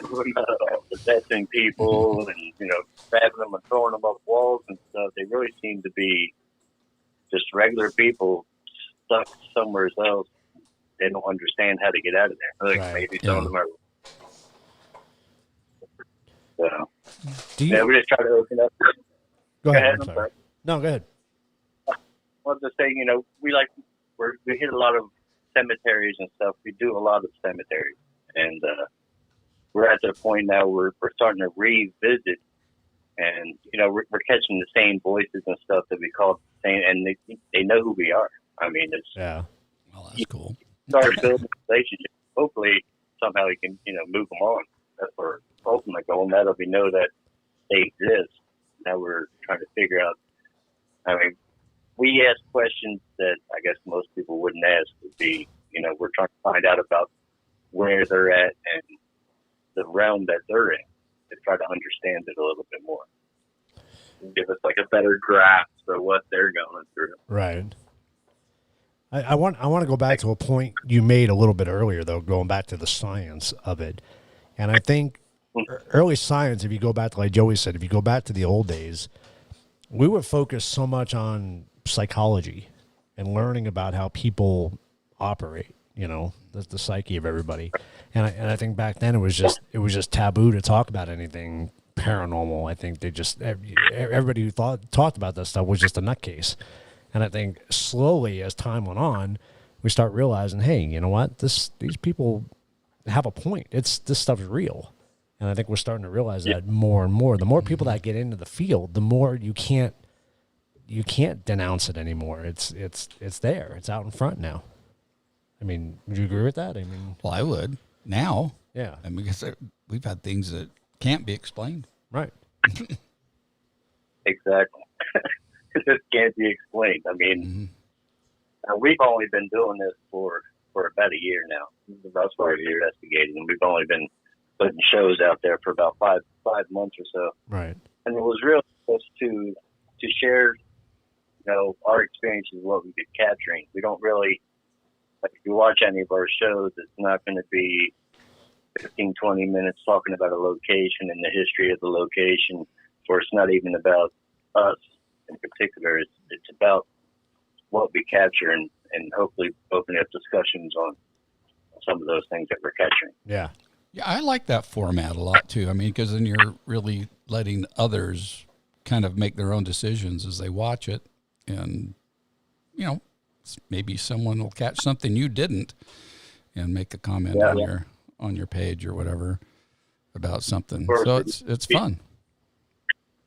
possessing people and, grabbing them and throwing them up walls and stuff. They really seem to be just regular people stuck somewhere else. They don't understand how to get out of there. Like Right. maybe some of them are. So, Do you? we just try to open up. Go ahead. I'm I'm sorry. sorry. No, go ahead. Well, just saying, we hit a lot of cemeteries and stuff. We do a lot of cemeteries, and we're at the point now where we're starting to revisit, and we're catching the same voices and stuff that we call the same, and they know who we are. I mean, it's Yeah. Well, that's cool. start building a relationship. Hopefully, somehow we can move them on. That's our ultimate goal. Now that we know that they exist, now we're trying to figure out. I mean, we ask questions that I guess most people wouldn't ask. Would be, we're trying to find out about where they're at and the realm that they're in to try to understand it a little bit more. Give us like a better grasp of what they're going through. Right. I want to go back to a point you made a little bit earlier, though, going back to the science of it. And I think early science, if you go back to, like Joey said, if you go back to the old days, we would focus so much on psychology and learning about how people operate, the psyche of everybody. And I think back then it was just taboo to talk about anything paranormal. I think everybody who talked about that stuff was just a nutcase. And I think slowly as time went on, we start realizing, hey, you know what? These people have a point. This stuff is real. And I think we're starting to realize that more and more. The more people that get into the field, the more you can't denounce it anymore. It's there. It's out in front now. I mean, would you agree with that? I mean, Well, I would now. yeah. I mean, because we've had things that can't be explained. Right. Exactly. This can't be explained. I mean, we've only been doing this for about a year now. That's why we're investigating, and we've only been putting shows out there for about five months or so. Right. And it was really just to share, our experiences, what we've been capturing. We don't really, like, if you watch any of our shows, it's not going to be 15, 20 minutes talking about a location and the history of the location, or it's not even about us in particular. It's about what we capture and hopefully open up discussions on some of those things that we're capturing. Yeah. Yeah, I like that format a lot too. I mean, because then you're really letting others kind of make their own decisions as they watch it, and maybe someone will catch something you didn't and make a comment on your page or whatever about something. So it's fun.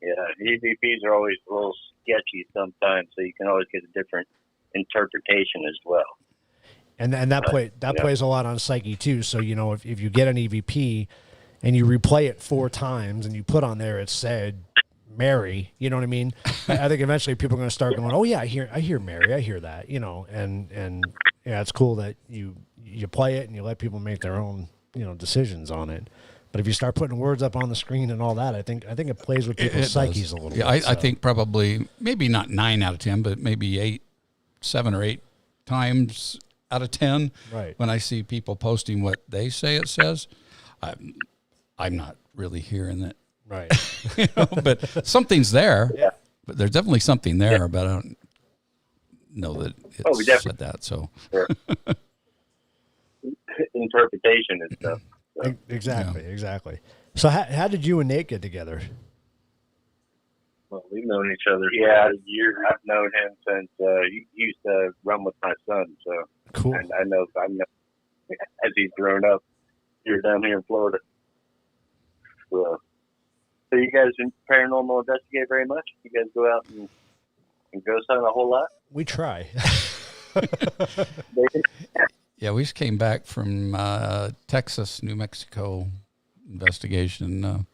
Yeah, EVPs are always a little sketchy sometimes, so you can always get a different interpretation as well. And that plays a lot on psyche too. So if you get an EVP and you replay it 4 times and you put on there it said Mary, you know what I mean? I think eventually people are going to start going, oh yeah, I hear Mary, I hear that, and it's cool that you play it and you let people make their own decisions on it. But if you start putting words up on the screen and all that, I think it plays with people's psyches a little bit. I think probably maybe not 9 out of 10, but maybe 7 or 8 times out of 10. Right. When I see people posting what they say it says, I'm not really hearing it. Right. But something's there. Yeah. But there's definitely something there, but I don't know that it said that. So Sure. Interpretation and stuff. So. Exactly. So how did you and Nate get together? Well, we've known each other for about a year. I've known him since he used to run with my son. So Cool. And I know as he's grown up here down here in Florida. So you guys paranormal investigate very much? You guys go out and ghost hunt a whole lot? We try. yeah, we just came back from Texas, New Mexico investigation.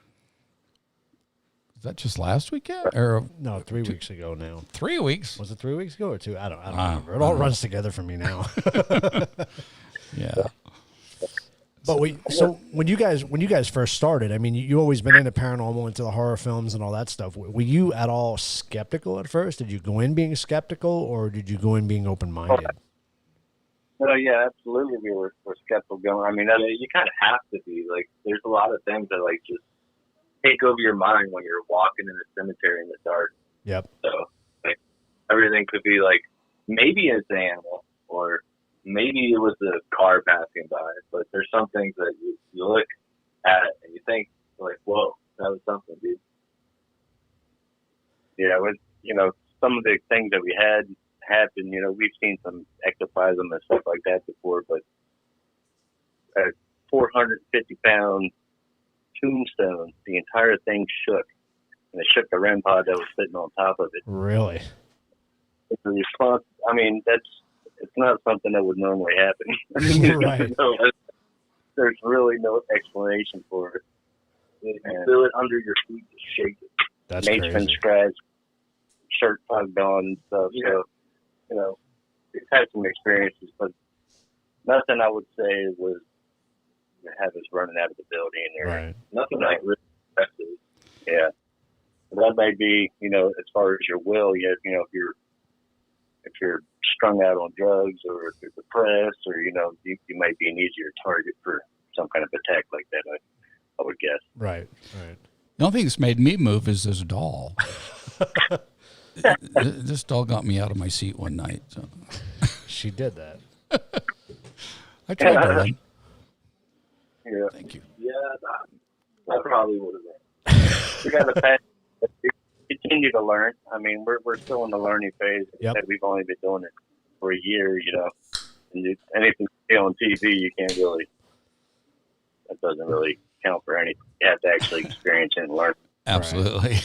Is that just last weekend or No, 3 weeks ago now. 3 weeks? Was it 3 weeks ago or 2? I don't remember. It all runs together for me now. Yeah. But when you guys first started, I mean, you always been into paranormal, into the horror films and all that stuff. Were you at all skeptical at first? Did you go in being skeptical, or did you go in being open-minded? Oh, yeah, absolutely. We were skeptical going. I mean, you kind of have to be. Like, there's a lot of things that, like, just take over your mind when you're walking in a cemetery in the dark. Yep. So, like, everything could be, like, maybe it's an animal, or maybe it was a car passing by. But there's some things that you look at and you think, like, whoa, that was something, dude. Yeah, some of the things that we had happen, we've seen some ectoplasm and stuff like that before, but a 450-pound tombstone, the entire thing shook. And it shook the REM pod that was sitting on top of it. Really? The response, I mean, it's not something that would normally happen. Right. So, there's really no explanation for it. You feel it under your feet, just shake it. That's Mate's been crazy. scratched, shirt tugged on and stuff. Yeah. So, you know, we've had some experiences, but nothing I would say was to have us running out of the building or Right. nothing like really impressive. Yeah. That may be, you know, as far as your will, you know, if you're strung out on drugs or if you're depressed or, you know, you might be an easier target for some kind of attack like that, I would guess. Right. Right. The only thing that's made me move is this doll. This doll got me out of my seat one night. So. She did that. I tried to run. Yeah. Thank you. Yeah, I probably would have been. We got the fact that we continue to learn. I mean, we're still in the learning phase. Yep. We've only been doing it for a year, you know. And anything you see on TV, you can't really. That doesn't really count for anything. You have to actually experience it and learn. Absolutely.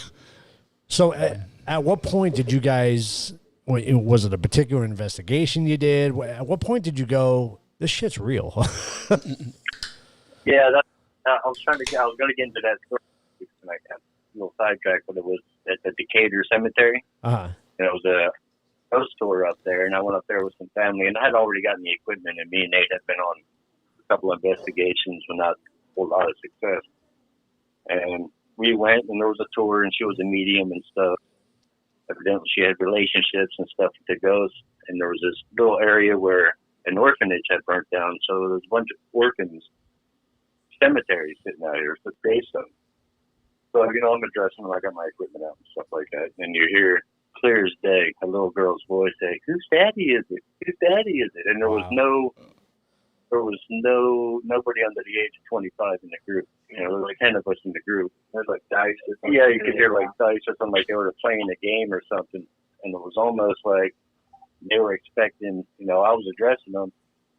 So at what point did you guys, was it a particular investigation you did? At what point did you go, this shit's real? Yeah, I was going to get into that story, and I got a little sidetracked, but it was at the Decatur Cemetery. Uh-huh. And it was a ghost tour up there, and I went up there with some family, and I had already gotten the equipment, and me and Nate had been on a couple of investigations with not a whole lot of success. And we went, and there was a tour, and she was a medium and stuff. Evidently, she had relationships and stuff with the ghosts, and there was this little area where an orphanage had burnt down, so there was a bunch of orphans cemetery sitting out here for gravestone. So, you know, I'm addressing them, I got my equipment out and stuff like that. And you hear clear as day a little girl's voice say, "Whose daddy is it? Whose daddy is it?" And there was nobody under the age of 25 in the group. You know, there was like 10 of us in the group. There's like dice or something. Yeah, you could hear like dice or something, like they were playing a game or something. And it was almost like they were expecting, you know, I was addressing them,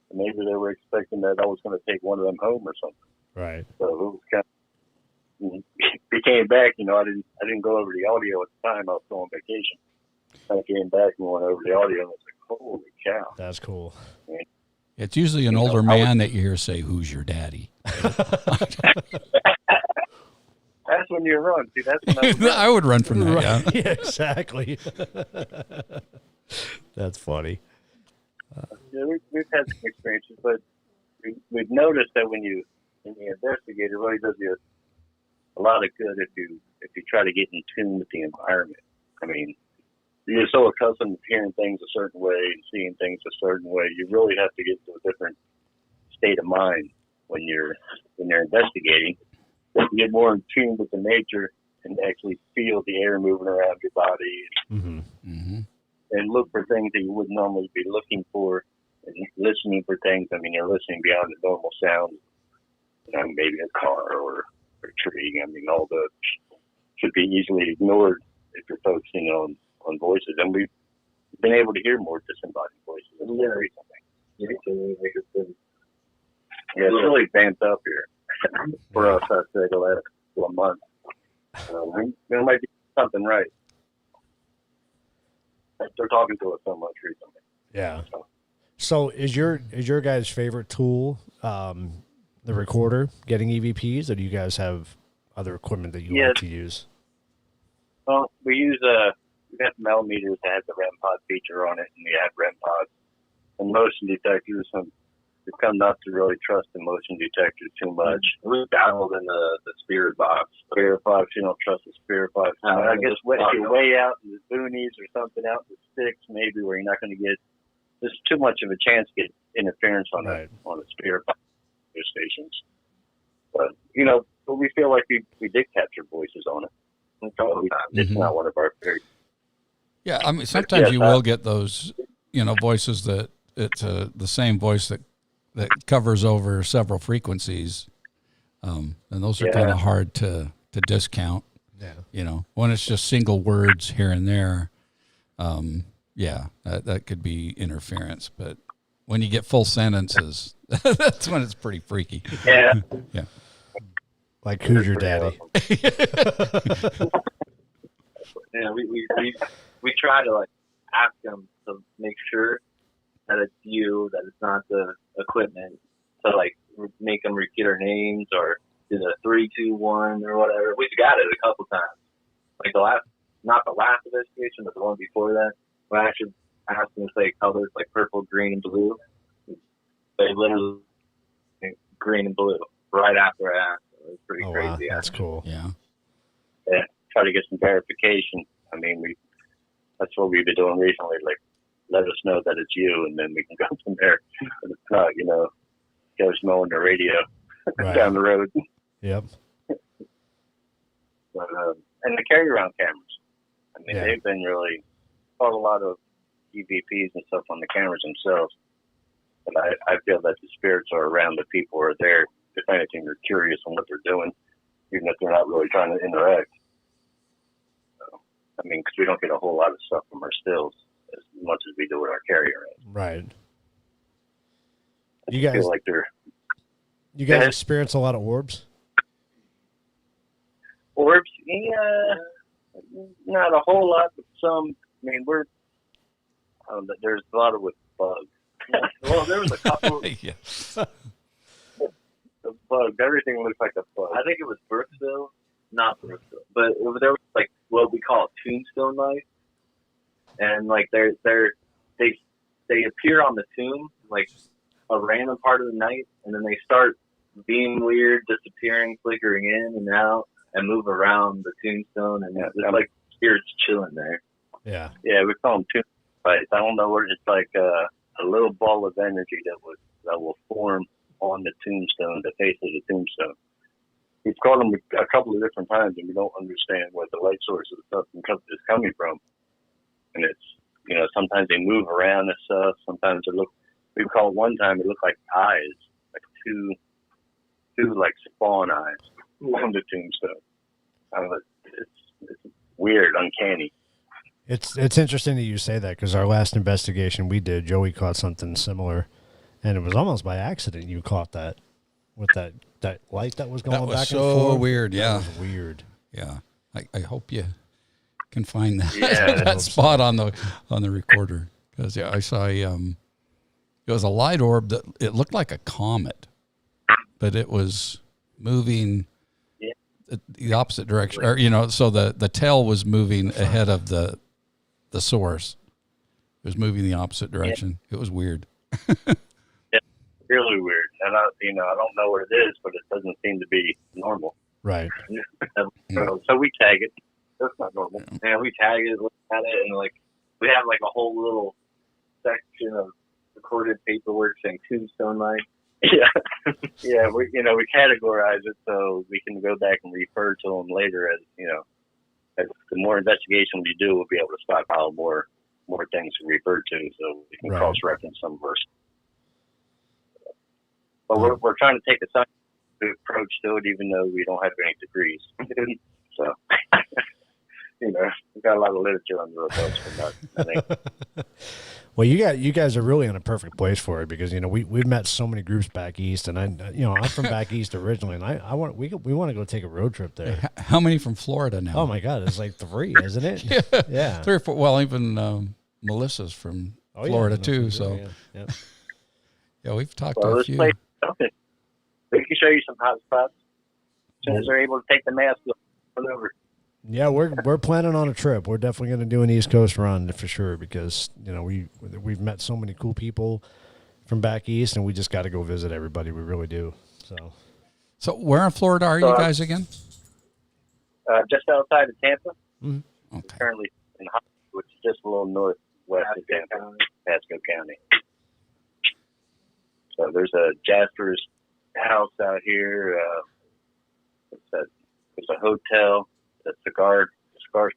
and maybe they were expecting that I was going to take one of them home or something. Right. So it was kind of, we came back, you know, I didn't go over the audio at the time. I was still on vacation. I came back and went over the audio, and I was like, holy cow. That's cool. It's usually an older man that you hear say, "Who's your daddy?" That's when you run. See, that's when I would run from that. Yeah. Yeah, exactly. That's funny. Yeah, we've had some experiences, but we've noticed that when you investigate, it really does you a lot of good if you try to get in tune with the environment. I mean, you're so accustomed to hearing things a certain way and seeing things a certain way. You really have to get to a different state of mind when you're investigating. You get more in tune with the nature and actually feel the air moving around your body. Mm-hmm. Mm-hmm. And look for things that you wouldn't normally be looking for, and listening for things. I mean, you're listening beyond the normal sounds. You know, maybe a car or a tree. I mean, all those should be easily ignored if you're focusing on voices. And we've been able to hear more disembodied voices recently. Yeah, it's really vamped up here for us, I'd say, the last couple of months. There might be something right. They're talking to us so much recently. Yeah. So is your guys' favorite tool the recorder, getting EVPs, or do you guys have other equipment that you like to use? Well, we got millimeters that have the REM pod feature on it, and we have REM pods. And motion detectors, we've come not to really trust the motion detectors too much. We dabbled in the spirit box. Spirit box, you don't trust the spirit box. I guess if you're way out in the boonies or something out in the sticks, maybe where you're not going to get, there's too much of a chance to get interference on a spirit box stations. But, you know, we feel like we did capture voices on it. It's not one of our favorite. Yeah, I mean, sometimes you will get those, you know, voices that it's the same voice that covers over several frequencies, and those are kind of hard to discount. Yeah, you know, when it's just single words here and there, that could be interference. But when you get full sentences, that's when it's pretty freaky. Yeah. Yeah. Like, who's your daddy? Yeah, we try to like ask them to make sure that it's you, that it's not the equipment. So like make them repeat our names or do the 3, 2, 1 or whatever. We've got it a couple times. Like not the last investigation, but the one before that. We actually asked them to say colors like purple, green, and blue. They literally green and blue right after I asked them. It was pretty crazy. Wow, that's cool. Yeah. Yeah, try to get some verification. I mean, that's what we've been doing recently. Like, let us know that it's you, and then we can go from there. But it's not, go mowing the radio down the road. Yep. But, and the carry-around cameras. I mean, they've been really caught a lot of EVPs and stuff on the cameras themselves. But I feel that the spirits are around the people who are there. If anything, they're curious on what they're doing, even if they're not really trying to interact. So, I mean, because we don't get a whole lot of stuff from our stills as much as we do with our carry-around. Right. I feel like you guys experience a lot of orbs? Orbs? Yeah, not a whole lot, but some. I mean, there's a lot of with bugs. Well, there was a couple. Yeah. The bugs. Everything looks like a bug. I think it was Brooksville, not Brooksville, but there was like what we call a tombstone knife, and like they appear on the tomb like a random part of the night, and then they start being weird, disappearing, flickering in and out, and move around the tombstone, and it's like spirits chilling there. Yeah. Yeah, we call them tombstone fights. I don't know where it's like a little ball of energy that will form on the tombstone, the face of the tombstone. We've caught them a couple of different times, and we don't understand where the light source of the stuff is coming from. And it's, sometimes they move around and stuff. Sometimes we caught one time, it looked like eyes, like two like spawn eyes on the tombstone. I don't know, it's weird, uncanny. It's interesting that you say that, because our last investigation we did, Joey caught something similar, and it was almost by accident you caught that with that light that was going back and forth. So weird, yeah. That was weird. Yeah. I hope you can find that, Yeah, that spot on the recorder, because I saw it was a light orb that it looked like a comet, but it was moving the opposite direction, or so the tail was moving ahead of the source. It was moving the opposite direction. It was weird. Yeah, really weird. And I don't know what it is, but it doesn't seem to be normal. Right. So we tag it. That's not normal. Yeah, we tag it, look at it, and like we have like a whole little section of recorded paperwork saying tombstone knife. Yeah, yeah. We categorize it so we can go back and refer to them later as as the more investigation we do, we'll be able to stockpile more things to refer to, so we can cross-reference some of ours. But we're trying to take a scientific approach to it, even though we don't have any degrees. So, we've got a lot of literature under our belts from that, I think. Well, you guys are really in a perfect place for it, because we've met so many groups back east, and I'm from back east originally, and we want to go take a road trip there. How many from Florida now? Oh my God, it's like 3, isn't it? Yeah. 3 or 4. Well, even Melissa's from Florida too. So yeah, we've talked to a few. We can show you some hot spots as soon as they're able to take the mask over. Yeah, we're planning on a trip. We're definitely going to do an East Coast run for sure, because we've met so many cool people from back east, and we just got to go visit everybody. We really do. So where in Florida are you guys again? Just outside of Tampa. Mm-hmm. Okay. Currently in Hollywood, which is just a little northwest of Tampa, Pasco County. So there's a Jasper's house out here. What's that? There's a hotel. The cigar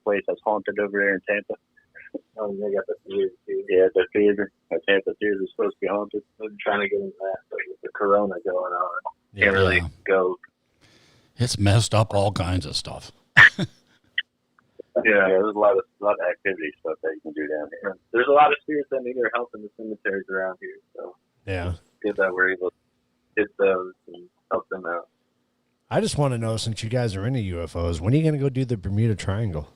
place that's haunted over there in Tampa. Oh, they got the theater too. Yeah, the theater. The Tampa theater is supposed to be haunted. I'm trying to get into that, but with the corona going on, can't really go. It's messed up all kinds of stuff. Yeah, there's a lot of activity stuff that you can do down here. There's a lot of spirits that need our help in the cemeteries around here. So yeah, good that we're able to get those and help them out. I just want to know, since you guys are into UFOs, when are you going to go do the Bermuda Triangle?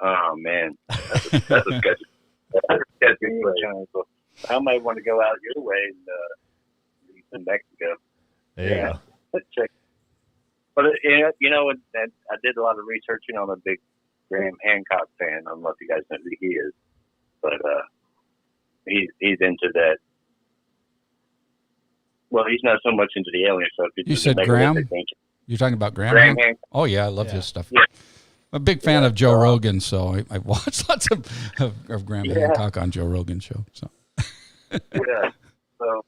Oh man, that's a sketchy. That's a sketchy question. So I might want to go out your way and in Mexico. Yeah. Check. But and I did a lot of research. I'm a big Graham Hancock fan. I don't know if you guys know who he is, but he's into that. Well, he's not so much into the alien stuff. You said Graham? You're talking about Graham? Hancock? Oh, yeah, I love his stuff. Yeah. I'm a big fan of Joe Rogan, so I watch lots of Graham Hancock on Joe Rogan's show. So. Yeah. So,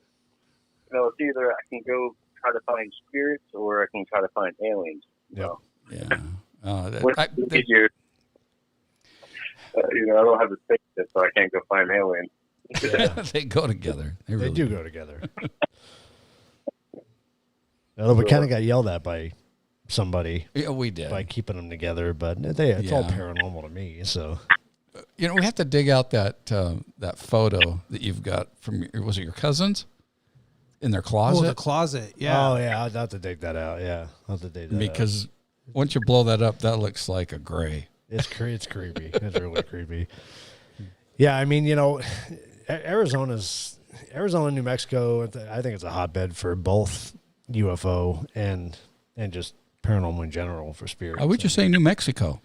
it's either I can go try to find spirits or I can try to find aliens. Yep. Yeah. What's easier? I don't have a space, so I can't go find aliens. They go together. They really do go together. Although we kind of got yelled at by somebody. Yeah, we did. By keeping them together, but it's all paranormal to me. So, we have to dig out that photo that you've got from, was it your cousins? In their closet? Oh, the closet, yeah. Oh, yeah, I'll have to dig that out, yeah. I'll have to dig that because once you blow that up, that looks like a gray. It's creepy. It's really creepy. Yeah, I mean, Arizona, New Mexico, I think it's a hotbed for both UFO and just paranormal in general for spirits. Why would you say New Mexico?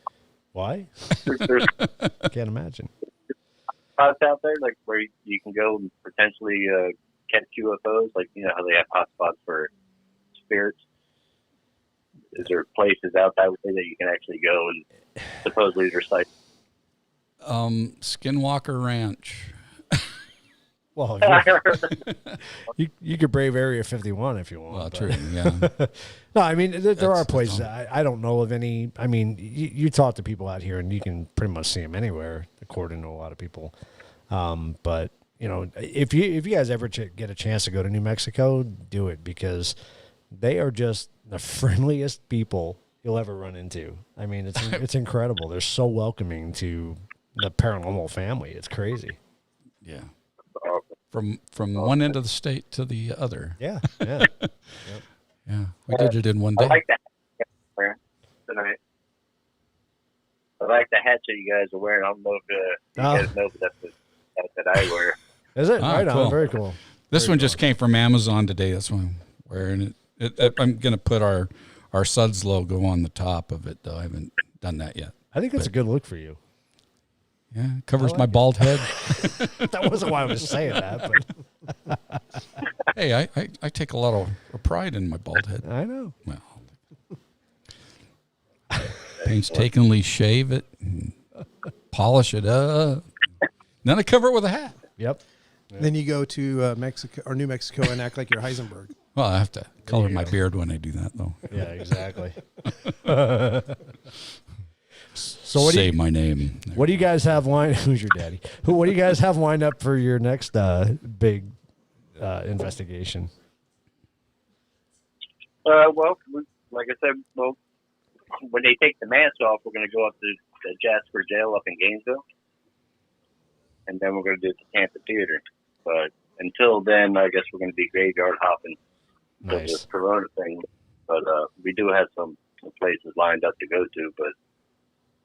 Why? Can't imagine. Spots out there, like where you can go and potentially catch UFOs, like how they have hot spots for spirits. Is there places out that way that you can actually go and supposedly there's sites? Skinwalker Ranch. Well, you could brave Area 51 if you want. Well, true, yeah. No, I mean, there are places. I don't know of any. I mean, you talk to people out here, and you can pretty much see them anywhere, according to a lot of people. But, if you guys ever get a chance to go to New Mexico, do it, because they are just the friendliest people you'll ever run into. I mean, it's incredible. They're so welcoming to the paranormal family. It's crazy. Yeah. From one end of the state to the other. Yeah, yeah. Yep. Yeah, we did it in one day. I like that tonight. I like the hat that you guys are wearing. I don't know if you guys know, but that's the hat that I wear. Is it? Right cool. on. Very cool. This one just came from Amazon today. That's why I'm wearing it. I'm going to put our Suds logo on the top of it, though. I haven't done that yet. I think that's a good look for you. Yeah, it covers my bald head. That wasn't why I was saying that. But. Hey, I take a lot of pride in my bald head. I know. Well, painstakingly shave it, and polish it up, then I cover it with a hat. Yep. Then you go to Mexico or New Mexico and act like you're Heisenberg. Well, I have to color my beard when I do that, though. Yeah, exactly. So say my name. What do you guys have lined? Who's your daddy? What do you guys have lined up for your next big investigation? Well, like I said, when they take the mask off, we're going to go up to the Jasper Jail up in Gainesville, and then we're going to do the Tampa Theater. But until then, I guess we're going to be graveyard hopping for this Corona thing. But we do have some places lined up to go to, but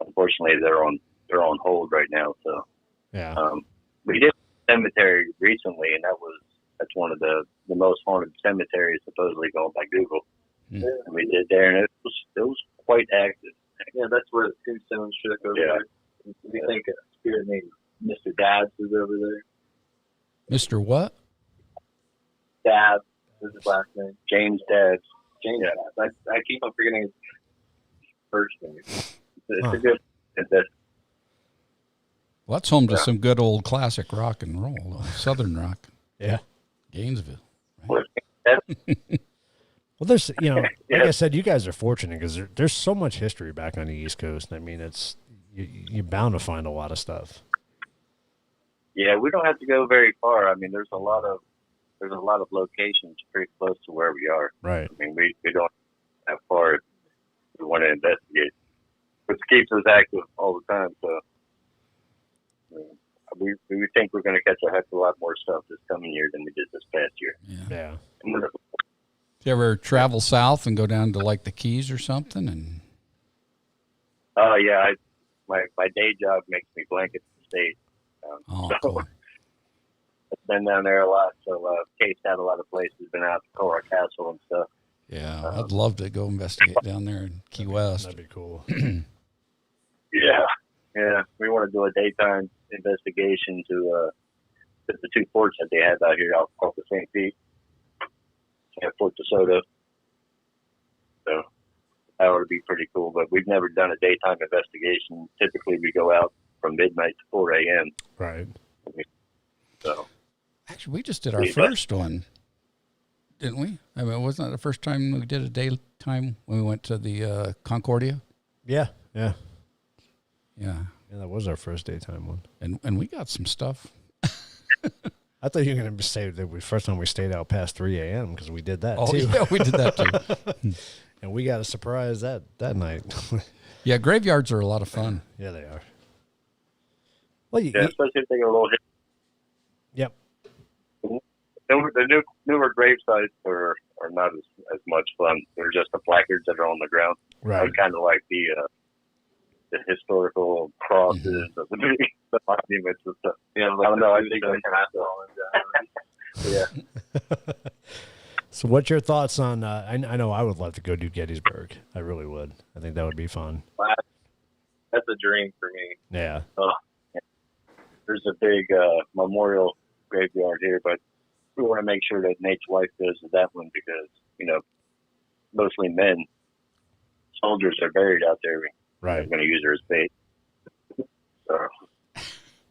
unfortunately, they're on hold right now. So, yeah, we did a cemetery recently, and that's one of the most haunted cemeteries supposedly going by Google. And we did there, and it was quite active. Yeah, that's where the tombstone shook over there. We think a spirit named Mr. Dabbs is over there. Mr. What? Dabbs is his last name. James Dabbs. Dabbs. I keep on forgetting his first name. It's a good. Well, that's home to some good old classic rock and roll, Southern rock. Yeah. Gainesville. Right? Well, there's, like I said, you guys are fortunate because there's so much history back on the East Coast. I mean, you're bound to find a lot of stuff. Yeah, we don't have to go very far. I mean, there's a lot of locations pretty close to where we are. Right. I mean, we don't have far if we want to investigate, which keeps us active all the time. So we think we're going to catch a heck of a lot more stuff this coming year than we did this past year. Yeah. you ever travel south and go down to like the Keys or something? And Oh yeah, my day job makes me blanket the state. oh, So cool. I've been down there a lot. So Cased out a lot of places. Been out to Cora Castle and stuff. Yeah, I'd love to go investigate down there in Key West. That'd be cool. Yeah, yeah. We want to do a daytime investigation to the two forts that they have out here off the St. Pete and Fort DeSoto. So that would be pretty cool. But we've never done a daytime investigation. Typically, we go out from midnight to 4 a.m. Right. So Actually, we just did our first one, didn't we? I mean, wasn't that the first time we did a daytime when we went to the Concordia? Yeah. Yeah. Yeah, that was our first daytime one. And we got some stuff. I thought you were going to say that the first time we stayed out past 3 a.m. because we did that Oh, too. yeah, we did that too. And we got a surprise that night. Yeah, graveyards are a lot of fun. Yeah, they are. Well, yeah, especially if they get a little hit. Yep. The newer grave sites are not as much fun. They're just the placards that are on the ground. Right. I kind of like the historical crosses of the monuments and stuff. Yeah, I don't know. I think yeah. So what's your thoughts on, I know I would love to go do Gettysburg. I really would. I think that would be fun. That's a dream for me. Yeah. There's a big memorial graveyard here, but we want to make sure that Nate's wife goes to that one because, mostly men, soldiers are buried out there. Right. I'm going to use her as bait. So,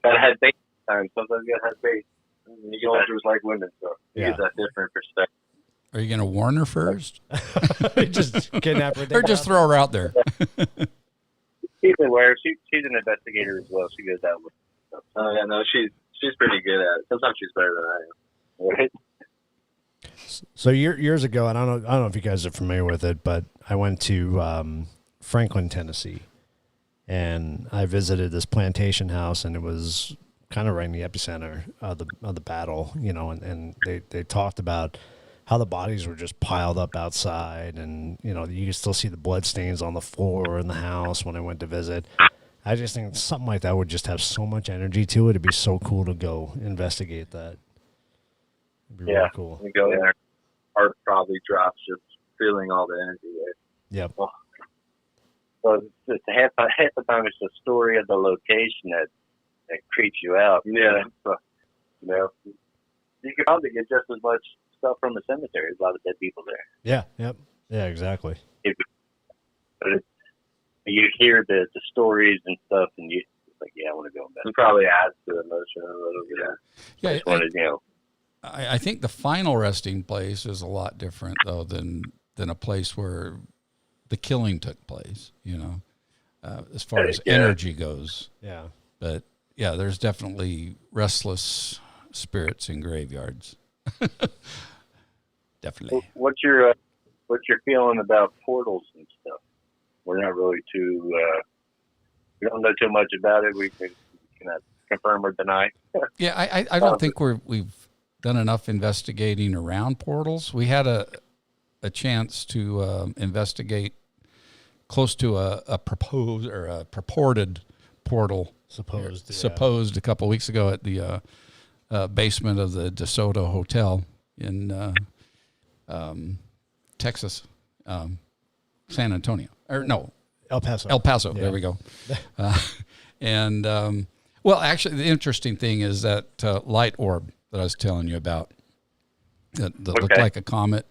gotta have bait time. Sometimes you gotta have bait. Soldiers like women, so you get that different perspective. Are you going to warn her first? Just kidnap her. Or just throw her out there? She's aware. She's an investigator as well. She goes out with stuff. Oh yeah, no, she's pretty good at it. Sometimes she's better than I am. Right? So years ago, and I don't know if you guys are familiar with it, but I went to Franklin, Tennessee, and I visited this plantation house, and it was kind of right in the epicenter of the battle, and they talked about how the bodies were just piled up outside, and you could still see the blood stains on the floor in the house when I went to visit. I just think something like that would just have so much energy to it. It'd be so cool to go investigate that. It'd be really cool. You go in there, heart probably drops just feeling all the energy there. Yep. So it's half the time it's the story of the location that creeps you out. Yeah. So, you could probably get just as much stuff from the cemetery. There's a lot of dead people there. Yeah. Yep. Yeah. Exactly. But you hear the stories and stuff, and it's like, yeah, I want to go investigate. It probably adds to the emotion a little bit. Yeah. I think the final resting place is a lot different though than a place where the killing took place, as far as energy goes. Yeah. But yeah, there's definitely restless spirits in graveyards. Definitely. What's your feeling about portals and stuff? We're not really too. We don't know too much about it. We cannot confirm or deny. Yeah, I don't think we've done enough investigating around portals. We had a chance to investigate close to a proposed or a purported portal. Supposed a couple of weeks ago at the basement of the DeSoto Hotel in Texas, San Antonio. Or no, El Paso. Yeah. There we go. Well, actually, the interesting thing is that light orb that I was telling you about that looked like a comet.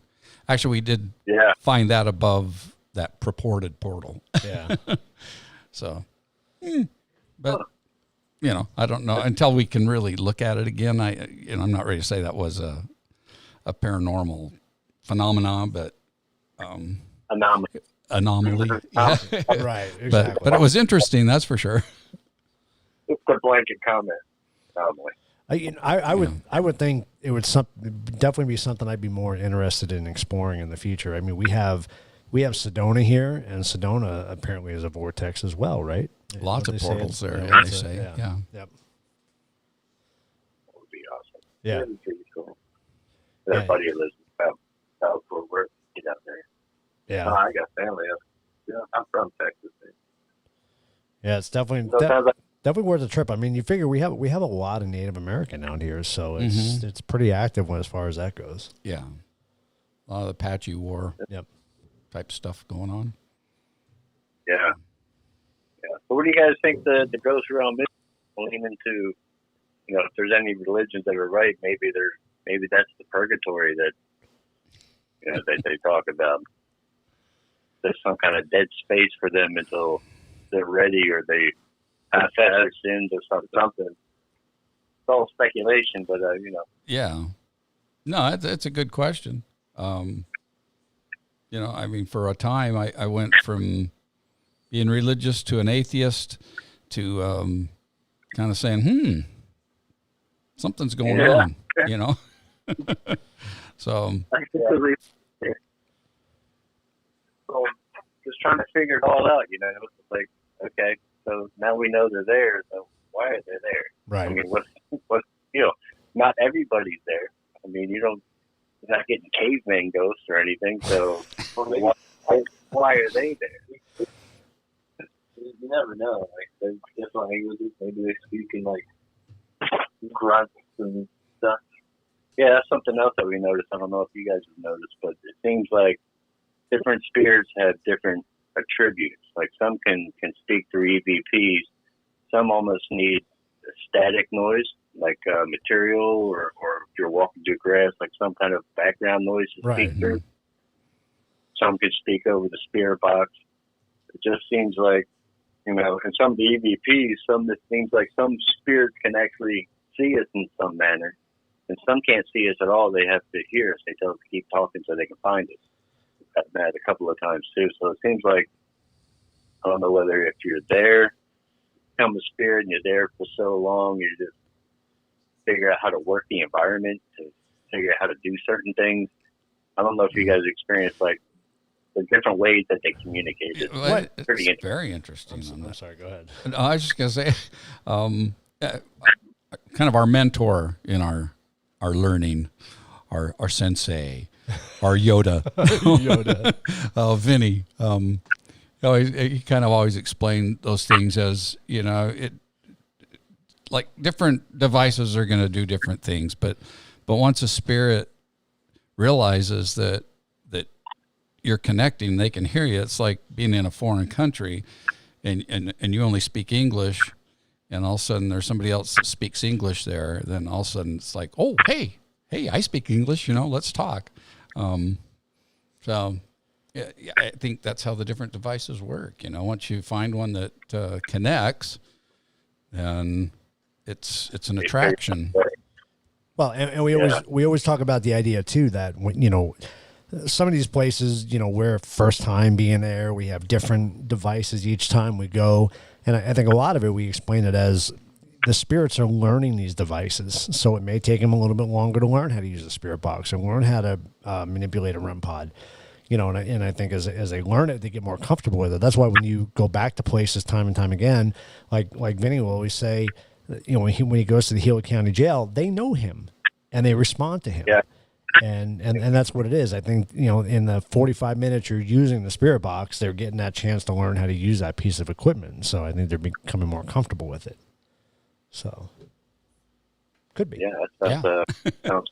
Actually, we did find that above that purported portal. Yeah. So, but I don't know until we can really look at it again. I'm not ready to say that was a paranormal phenomenon, but anomaly. Yeah. Right. Exactly. But it was interesting, that's for sure. It's a blanket comment, anomaly. I would think it would definitely be something I'd be more interested in exploring in the future. I mean, we have Sedona here, and Sedona apparently is a vortex as well, right? Lots of portals there, they say. Yeah. Yep. That would be awesome. Yeah. That'd be pretty cool. Everybody who lives in South Fort Worth. Yeah. I got family up. Yeah, I'm from Texas. Yeah, it's definitely So it sounds like definitely worth a trip. I mean, you figure we have a lot of Native American out here, so it's pretty active as far as that goes. Yeah. A lot of the Apache War Yep. type stuff going on. Yeah. So what do you guys think the ghost around Michigan lean into? You know, if there's any religions that are right, maybe that's the purgatory that that they talk about. There's some kind of dead space for them until they're ready, or they pass their sins or something. It's all speculation, but Yeah. No, it's a good question. I mean, for a time, I went from being religious to an atheist to kind of saying, something's going on, So, so just trying to figure it all out, It's like, okay, so now we know they're there, so why are they there? Right. I mean, what not everybody's there. I mean, you're not getting caveman ghosts or anything, so why are they there? you never know. Like, there's different languages. Maybe they speak in like grunts and stuff. Yeah, that's something else that we noticed. I don't know if you guys have noticed, but it seems like different spirits have different attributes. Like some can speak through EVPs. Some almost need a static noise, like material, or if you're walking through grass, like some kind of background noise to Right. speak through. Some can speak over the spirit box. It just seems like, and some of the EVPs, it seems like some spirits can actually see us in some manner. And some can't see us at all. They have to hear us. They tell us to keep talking so they can find us. I've had that a couple of times too. So it seems like, I don't know whether if you're there, become a spirit and you're there for so long, you just figure out how to work the environment, to figure out how to do certain things. I don't know if you guys experience like the different ways that they communicate. It's pretty interesting. Very interesting. I'm sorry, go ahead. No, I was just going to say, kind of our mentor in our learning, our sensei, our Yoda, Vinny. He kind of always explained those things as, like different devices are going to do different things, but once a spirit realizes that you're connecting, they can hear you. It's like being in a foreign country and you only speak English, and all of a sudden there's somebody else that speaks English there. Then all of a sudden it's like, oh, hey, I speak English, let's talk. So yeah, I think that's how the different devices work. Once you find one that connects, then it's an attraction. Well, and we always talk about the idea too that some of these places, we're first time being there. We have different devices each time we go, and I think a lot of it we explain it as the spirits are learning these devices, so it may take them a little bit longer to learn how to use a spirit box and learn how to manipulate a REM pod. And I think as they learn it, they get more comfortable with it. That's why when you go back to places time and time again, like Vinny will always say, when he goes to the Gila County Jail, they know him and they respond to him. Yeah. And that's what it is. I think, in the 45 minutes you're using the spirit box, they're getting that chance to learn how to use that piece of equipment. So I think they're becoming more comfortable with it. So could be. Yeah, sounds sounds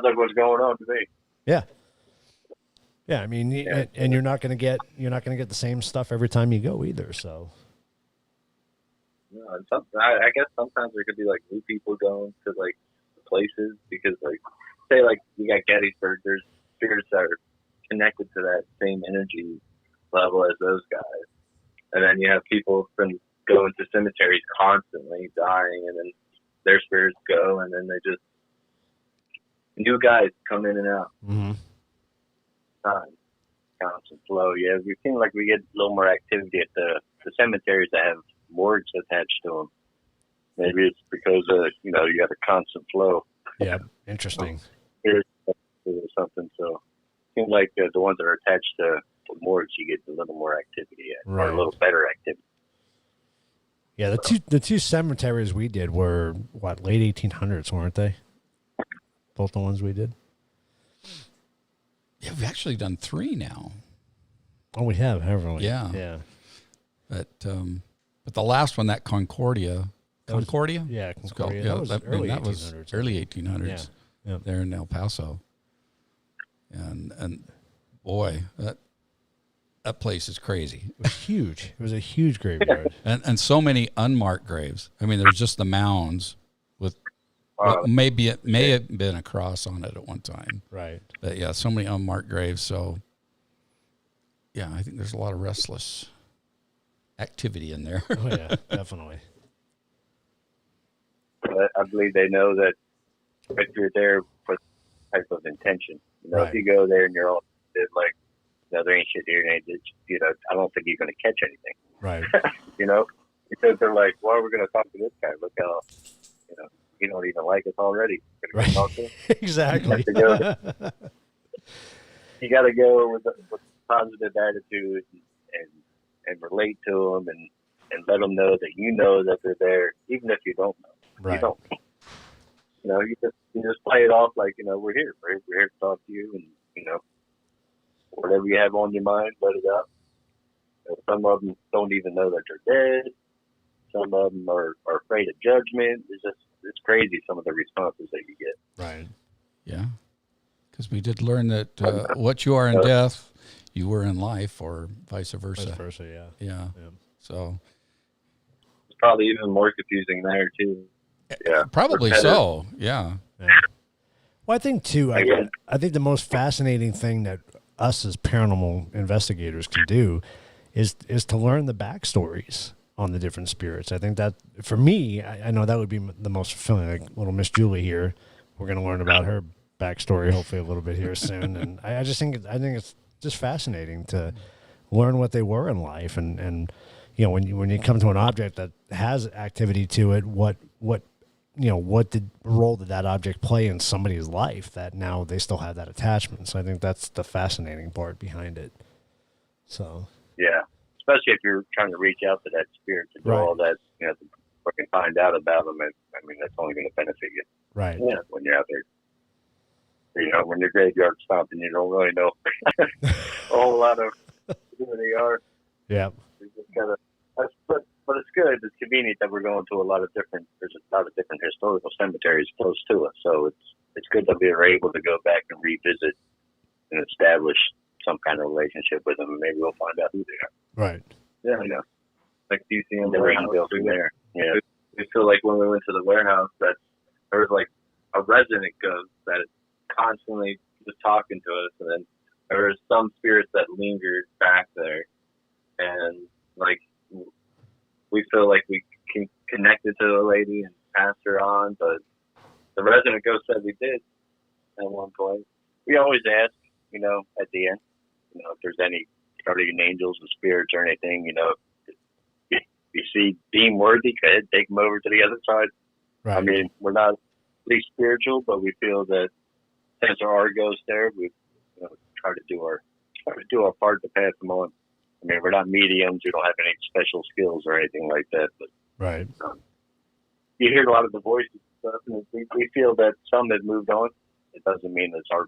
like what's going on to me. Yeah. Yeah. I mean, and you're not going to get the same stuff every time you go either. So. Yeah, I guess sometimes there could be like new people going to like places because like say like you got Gettysburg, there's spirits that are connected to that same energy level as those guys, and then you have people from going to cemeteries constantly dying, and then their spirits go, and then they just new guys come in and out. Mm-hmm. Time. Constant flow. Yeah, we seem like we get a little more activity at the cemeteries that have morgues attached to them. Maybe it's because you got a constant flow. Yeah, interesting. Or something. So it seems like the ones that are attached to morgues, you get a little more activity at, or a little better activity. Yeah, the two cemeteries we did were late 1800s, weren't they? Both the ones we did. Yeah, we've actually done 3 now. Oh, we have, haven't we? Yeah. Yeah. But the last one, that Concordia. Concordia? Yeah, It's called. Concordia. Yeah, that was early 1800s. Early 1800s. Yeah. There in El Paso. And boy, that place is crazy. It was huge. It was a huge graveyard. And so many unmarked graves. I mean, there's just the mounds with what it may have been a cross on it at one time. Right. But yeah, so many unmarked graves. So yeah, I think there's a lot of restless activity in there. Oh, yeah, definitely. I believe they know that if you're there for type of intention. You know, Right. if you go there and you're all like, no, there ain't shit here, you know, I don't think you're going to catch anything. Right. You know, because they're like, well, we're going to talk to this guy. Look how, you know, you don't even like us already. We're gonna go talk to him. Exactly. You got to go with a positive attitude and relate to them and let them know that you know that they're there, even if you don't know. Right. You don't. You know, you just play it off like, you know, we're here. We're here to talk to you, and, you know, whatever you have on your mind, let it out. You know, some of them don't even know that they're dead. Some of them are afraid of judgment. It's crazy, some of the responses that you get. Right. Yeah. Because we did learn that what you are in death, you were in life, or vice versa. Vice versa, yeah. Yeah. So It's probably even more confusing there, too. Yeah. probably so. Yeah. Yeah. Well, I think too. I think the most fascinating thing that us as paranormal investigators can do is to learn the backstories on the different spirits. I think that for me, I know that would be the most fulfilling. Like little Miss Julie here, we're going to learn about her backstory hopefully a little bit here soon. And I just think it's just fascinating to learn what they were in life, and you know when you come to an object that has activity to it, what role did that object play in somebody's life that now they still have that attachment. So I think that's the fascinating part behind it. So Yeah. Especially if you're trying to reach out to that spirit to do all that, you know, to fucking find out about them. I mean, that's only going to benefit you. right. Yeah. When you're out there, you know, when you're graveyard stomping, you don't really know a whole lot of who they are. Yeah. You just gotta, but it's good. It's convenient that we're going to there's a lot of different historical cemeteries close to us. So it's good that we are able to go back and revisit and establish some kind of relationship with them, and maybe we'll find out who they are. Right. Yeah, you know, like DCM, the warehouse through there. Yeah, we feel like when we went to the warehouse that there was like a resident ghost that constantly was talking to us, and then there were some spirits that lingered back there, and like we feel like we connected to the lady and passed her on, but the resident ghost said we did at one point. We always ask, you know, at the end, you know, if there's any guardian angels and spirits or anything, you know, if you see deem worthy, go ahead, take them over to the other side. Right. I mean, we're not really spiritual, but we feel that since there are ghosts there, we try to do our part to pass them on. I mean, we're not mediums. We don't have any special skills or anything like that. But right. You hear a lot of the voices and stuff, and we feel that some have moved on. It doesn't mean it's our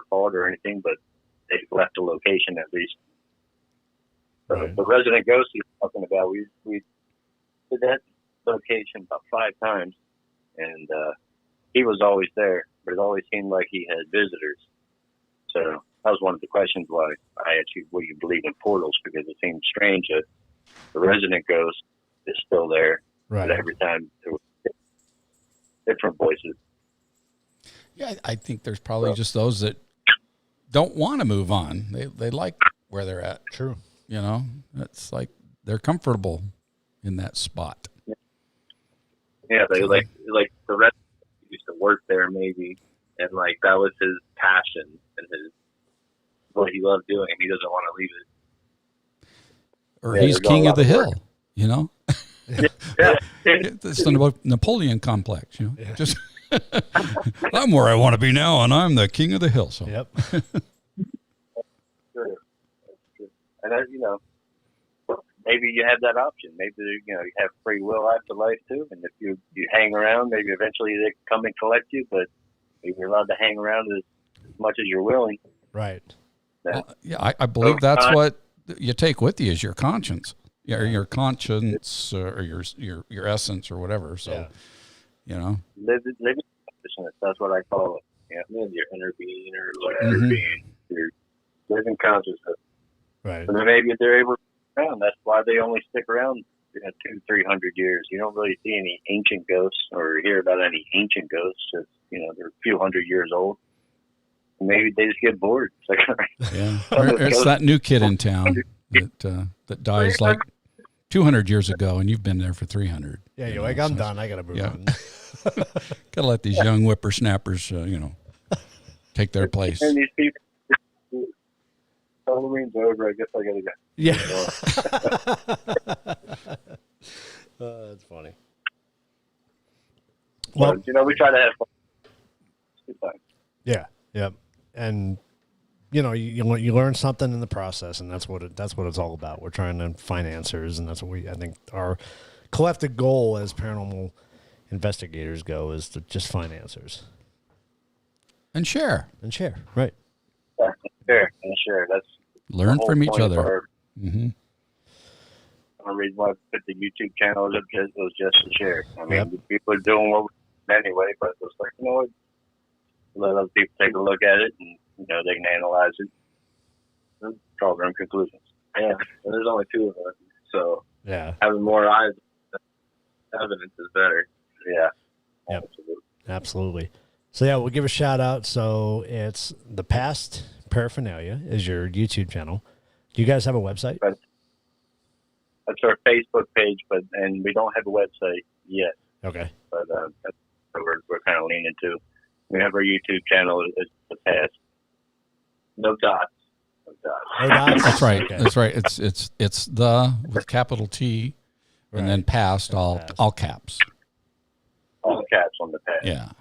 fault or anything, but they've left the location at least. Right. The resident ghost he's talking about, we did that location about 5 times, and he was always there, but it always seemed like he had visitors. So that was one of the questions why I asked you, what do you believe in portals? Because it seemed strange that the resident ghost is still there, Right. but every time there were different voices. Yeah, I think there's probably just those that don't want to move on. They like where they're at. True. You know, it's like they're comfortable in that spot. Yeah, they like the rest used to work there maybe, and like that was his passion and his what he loved doing, and he doesn't want to leave it. Or Yeah, he's there's a king lot of the of hill, work. you know? Yeah. It's the Napoleon complex, you know? Yeah. Just I'm where I want to be now, and I'm the king of the hill. So Yep. Sure. And you know, maybe you have that option. Maybe you have free will after life too. And if you hang around, maybe eventually they come and collect you. But you're allowed to hang around as much as you're willing. Right. Well, yeah, I believe that's what you take with you is your conscience, or your conscience, or your essence, or whatever. So, living consciousness. That's what I call it. Your inner being or whatever being. Your living consciousness. Right. And then maybe if they're able to stick around, that's why they only stick around 200-300 years. You don't really see any ancient ghosts or hear about any ancient ghosts. It's, they're a few hundred years old. Maybe they just get bored. It's like, yeah, it's that new kid in town that dies like 200 years ago, and you've been there for 300. Yeah, you're like, I'm done. I gotta move on. Gotta let these young whippersnappers, take their place. And these people, Halloween's over. I guess I gotta go. Yeah. That's funny. Well, we try to have fun. It's good time. Yeah. Yep. And you learn something in the process, and that's what it's all about. We're trying to find answers, and that's what I think our collective goal as paranormal investigators go is to just find answers and share. Right. Yeah, share. That's learn from each other. The reason why I put the YouTube channel up was just to share. I mean, people are doing what we do anyway, but it's like, what? Let other people take a look at it, and they can analyze it and draw their own conclusions. Yeah, and there's only two of us, so having more eyes, evidence is better. Yeah, yep. Absolutely. So we'll give a shout out. So it's the P.A.S.T. Paraphernalia is your YouTube channel. Do you guys have a website? That's our Facebook page, and we don't have a website yet. Okay, but that's what we're kind of leaning to. We have our YouTube channel. It's the P.A.S.T. No dots. No dots. That's right. Okay. That's right. It's the with capital T, and then P.A.S.T. all caps. All caps on the P.A.S.T. Yeah.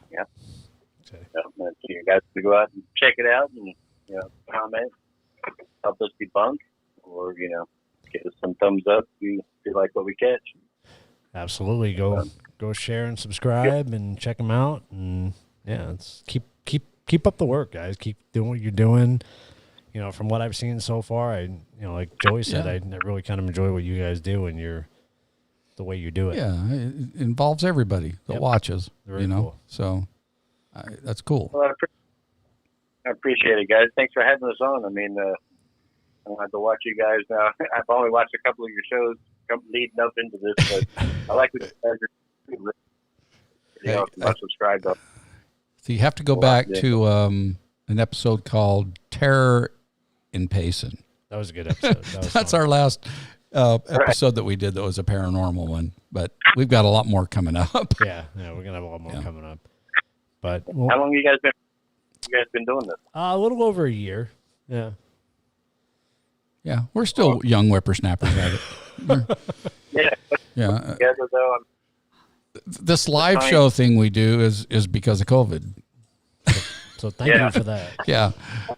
Okay. So you guys can go out and check it out, and comment, help us debunk, or give us some thumbs up if you like what we catch. Absolutely. Go share and subscribe and check them out, and it's keep up the work, guys. Keep doing what you're doing. From what I've seen so far, like Joey said, I really kind of enjoy what you guys do, and the way you do it. Yeah, it involves everybody that watches. Very cool. So that's cool. Well, I appreciate it, guys. Thanks for having us on. I mean, I have to watch you guys now. I've only watched a couple of your shows leading up into this, but I like what you guys are. I'm subscribed up. So you have to go back to an episode called Terror in Payson. That was a good episode. That's our last episode that we did that was a paranormal one, but we've got a lot more coming up. Yeah, we're going to have a lot more coming up. But how long have you guys been doing this? A little over a year. Yeah. Yeah, we're still young whippersnappers at it. Yeah. Together, though, this live show thing we do is because of COVID. So thank you for that. Yeah.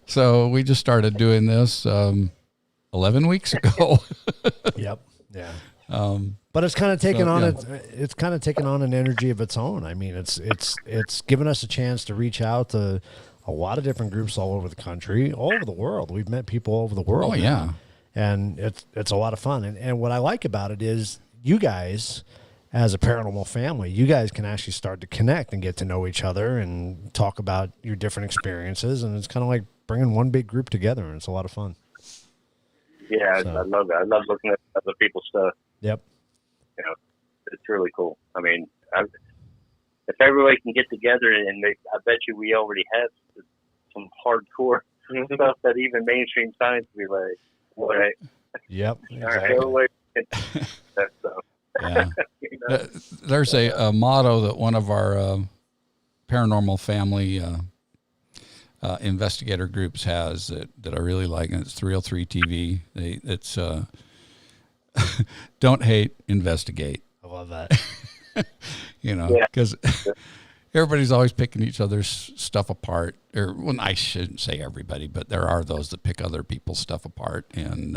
So we just started doing this 11 weeks ago. Yep. Yeah. But it's kind of taken on an energy of its own. I mean, it's given us a chance to reach out to a lot of different groups all over the country, all over the world. We've met people all over the world. Oh yeah. And it's a lot of fun. And what I like about it is you guys, as a paranormal family, you guys can actually start to connect and get to know each other and talk about your different experiences. And it's kind of like bringing one big group together, and it's a lot of fun. Yeah, I love that. I love looking at other people's stuff. Yep. It's really cool. I mean, if everybody can get together, and I bet you we already have some hardcore stuff that even mainstream science would be like, all right. Yep. Exactly. That stuff. Yeah. There's a motto that one of our paranormal family investigator groups has that I really like, and it's 303 TV. It's don't hate, investigate. I love that. Because everybody's always picking each other's stuff apart. Or, well, I shouldn't say everybody, but there are those that pick other people's stuff apart, and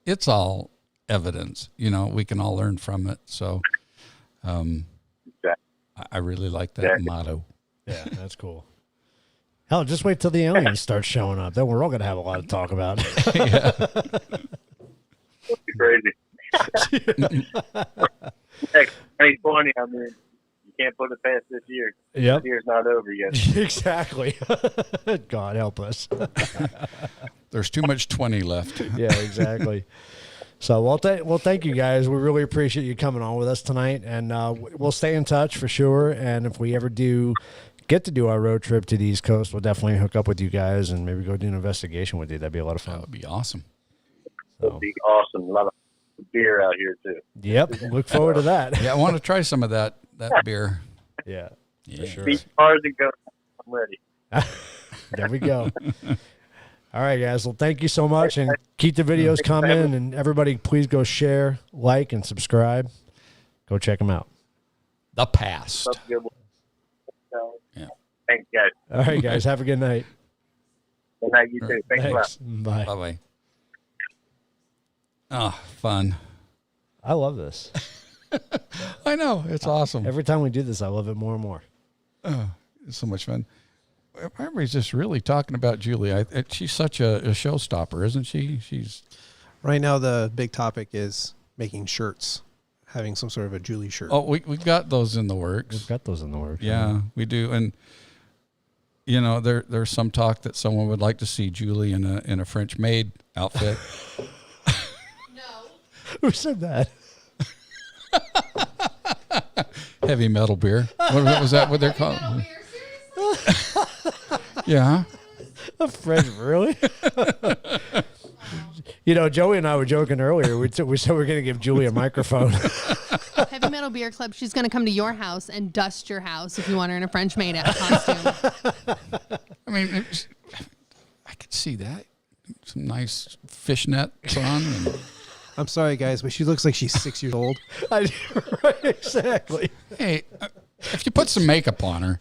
it's all evidence. We can all learn from it. So, I really like that motto. Yeah, that's cool. Hell, just wait till the aliens start showing up. Then we're all going to have a lot to talk about. Crazy. Heck, 2020, I mean, you can't put it past this year. Yep. This year's not over yet. Exactly. God help us. There's too much 20 left. Yeah, exactly. So, well, thank you guys. We really appreciate you coming on with us tonight, and we'll stay in touch for sure. And if we ever do get to do our road trip to the East Coast, we'll definitely hook up with you guys and maybe go do an investigation with you. That'd be a lot of fun. That would be awesome. It'll be awesome. A lot of beer out here, too. Yep. Look forward to that. Yeah, I want to try some of that beer. Yeah. Yeah. Sure. Be cars and go. I'm ready. There we go. All right, guys. Well, thank you so much, and keep the videos coming. And everybody, please go share, like, and subscribe. Go check them out. The P.A.S.T. That's a good one. Yeah. Thanks, guys. All right, guys. Have a good night. Good night, you too. Thanks a lot. Thanks. Bye. Bye-bye. Oh, fun. I love this. I know. It's awesome. Every time we do this, I love it more and more. Oh, it's so much fun. Everybody's just really talking about Julie. She's such a showstopper, isn't she? She's Right now, the big topic is making shirts, having some sort of a Julie shirt. Oh, we've got those in the works. We've got those in the works. Yeah, we do. And you know, there's some talk that someone would like to see Julie in a French maid outfit. Who said that? Heavy metal beer. What was that? What they're called? Yeah. A French, really? You know, Joey and I were joking earlier. We said we're going to give Julie a microphone. Heavy Metal Beer Club. She's going to come to your house and dust your house if you want her in a French maid costume. I mean, I could see that. Some nice fishnets on. And, I'm sorry, guys, but she looks like she's 6 years old. Right, exactly. hey, if you put some makeup on her.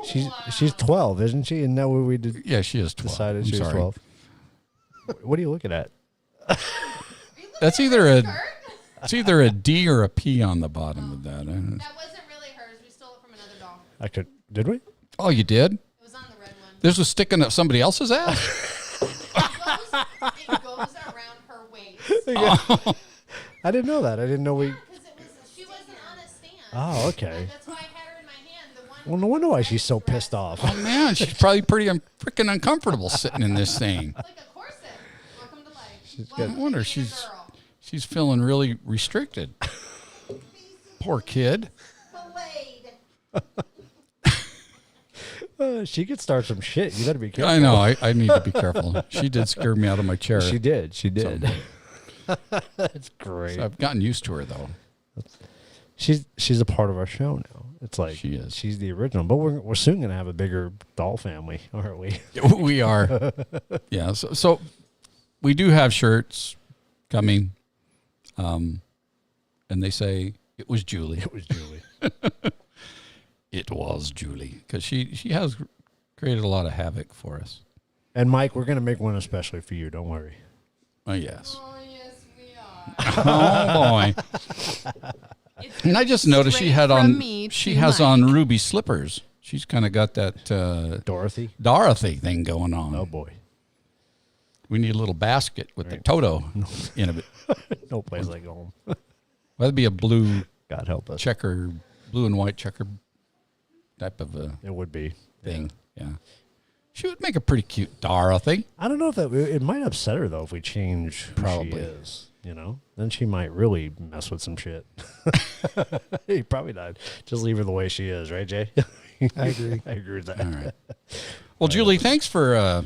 She's 12, isn't she? And that what we did. Yeah, she is 12. Decided I'm she was sorry. 12. What are you looking at? That's either a D or a P on the bottom of that. That wasn't really hers. We stole it from another doll. Did we? Oh, you did? It was on the red one. This was sticking up somebody else's ass? It goes around her waist. I didn't know that. I didn't know we. Because she wasn't on a stand. Oh, okay. That's why I had her in my hand. The one Well, no wonder why she's so pissed off. Oh, man, she's probably pretty freaking uncomfortable sitting in this thing. like a corset. Welcome to life. I Welcome to wonder, being a girl. she's feeling really restricted. Poor kid. Belayed. She could start some shit. You better be careful. I know. I need to be careful. She did scare me out of my chair. She did. That's great. So I've gotten used to her, though. She's a part of our show now. It's like She is. She's the original, but we're soon gonna have a bigger doll family, aren't we? We are. Yeah. So we do have shirts coming. And they say it was Julie. It was Julie. It was Julie. Because she has created a lot of havoc for us. And Mike, we're gonna make one especially for you. Don't worry. Oh, yes. Oh, yes, we are. Oh, boy. And I just noticed she had Straight from on, me she to has Mike. on ruby slippers. She's kind of got that Dorothy thing going on. Oh boy. We need a little basket with the Toto in it. No place like home. Well, that'd be a blue God help us. checker, blue and white checker type of a It would be thing. Yeah. She would make a pretty cute Dorothy. I don't know if that it might upset her though if we change who Probably. she is. You know, then she might really mess with some shit. Probably not. Just leave her the way she is, right, Jay? I agree. I agree with that. All right. Well, Julie, thanks for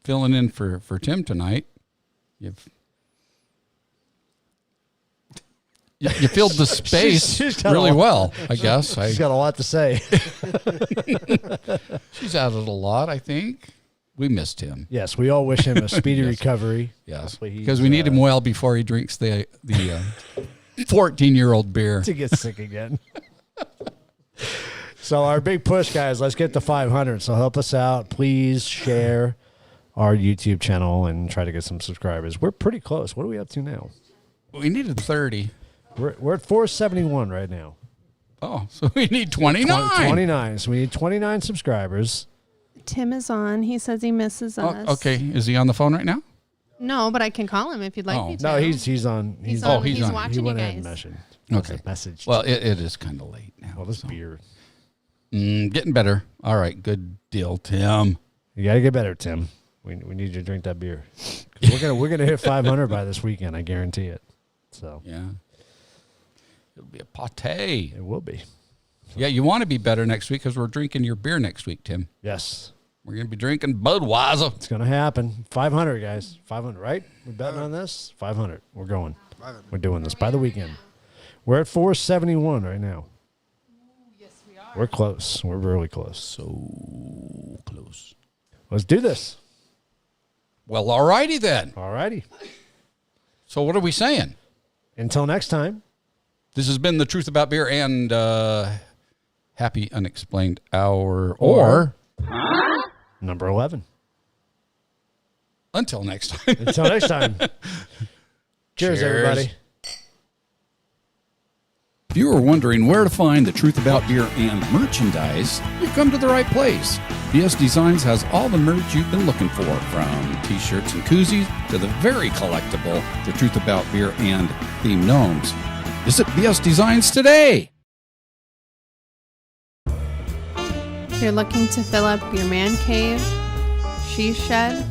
filling in for Tim tonight. You filled the space she's got really a lot- well, I guess. She's got a lot to say. She's added a lot, I think. We missed him. Yes, we all wish him a speedy Yes. recovery. Yes, Hopefully he's, because we need him well before he drinks the 14-year-old beer. to get sick again. So our big push, guys, let's get to 500. So help us out. Please share our YouTube channel and try to get some subscribers. We're pretty close. What are we up to now? We needed 30. We're at 471 right now. Oh, so we need 29. 29. So we need 29 subscribers. Tim is on. He says he misses us. Oh, okay. Is he on the phone right now? No, but I can call him if you'd like Oh. me to. No, he's on. He's on. on. He's on. watching He you went ahead guys. and Okay. messaged. Well, it is kind of late now. well, this so. beer. Getting better. All right. Good deal, Tim. You gotta get better, Tim. We need you to drink that beer. 'Cause we're gonna hit 500 by this weekend. I guarantee it. So Yeah. It'll be a pate. it will be. Yeah, you want to be better next week because we're drinking your beer next week, Tim. Yes, We're going to be drinking Budweiser. it's gonna happen. 500, guys. 500, right? We're betting on this. 500. We're going. We're doing this by the weekend. We're at 471 right now. Yes, we are. We're close. We're really close. So close. Let's do this. Well, all righty then. All righty. So what are we saying? Until next time. This has been The Truth About Beer and Happy Unexplained Hour. Or Number 11. until next time. Until next time. Cheers, everybody. If you were wondering where to find The Truth About Beer and merchandise, you've come to the right place. P.A.S.T Designs has all the merch you've been looking for, from t-shirts and koozies to the very collectible The Truth About Beer and themed gnomes. Visit P.A.S.T Designs today. If you're looking to fill up your man cave, she shed,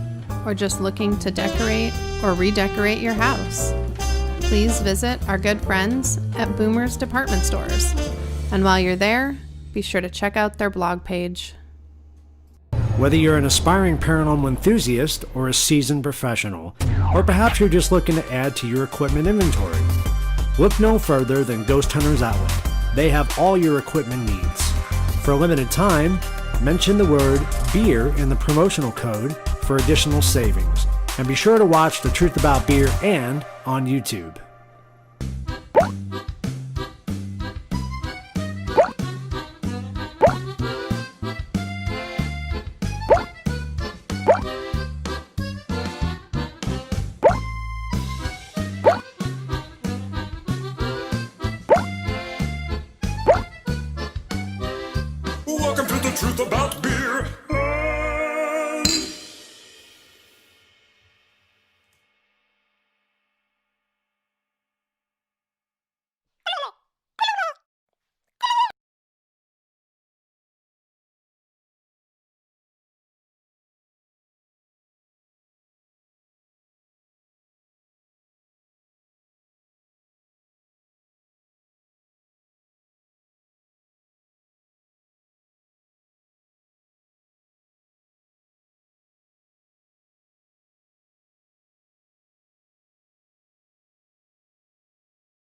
or just looking to decorate or redecorate your house, please visit our good friends at Boomer's Department Stores. And while you're there, be sure to check out their blog page. Whether you're an aspiring paranormal enthusiast or a seasoned professional, or perhaps you're just looking to add to your equipment inventory, look no further than Ghost Hunters Outlet. They have all your equipment needs. For a limited time, mention the word beer in the promotional code for additional savings. And be sure to watch The Truth About Beer and on YouTube. Welcome to The Truth About Beer.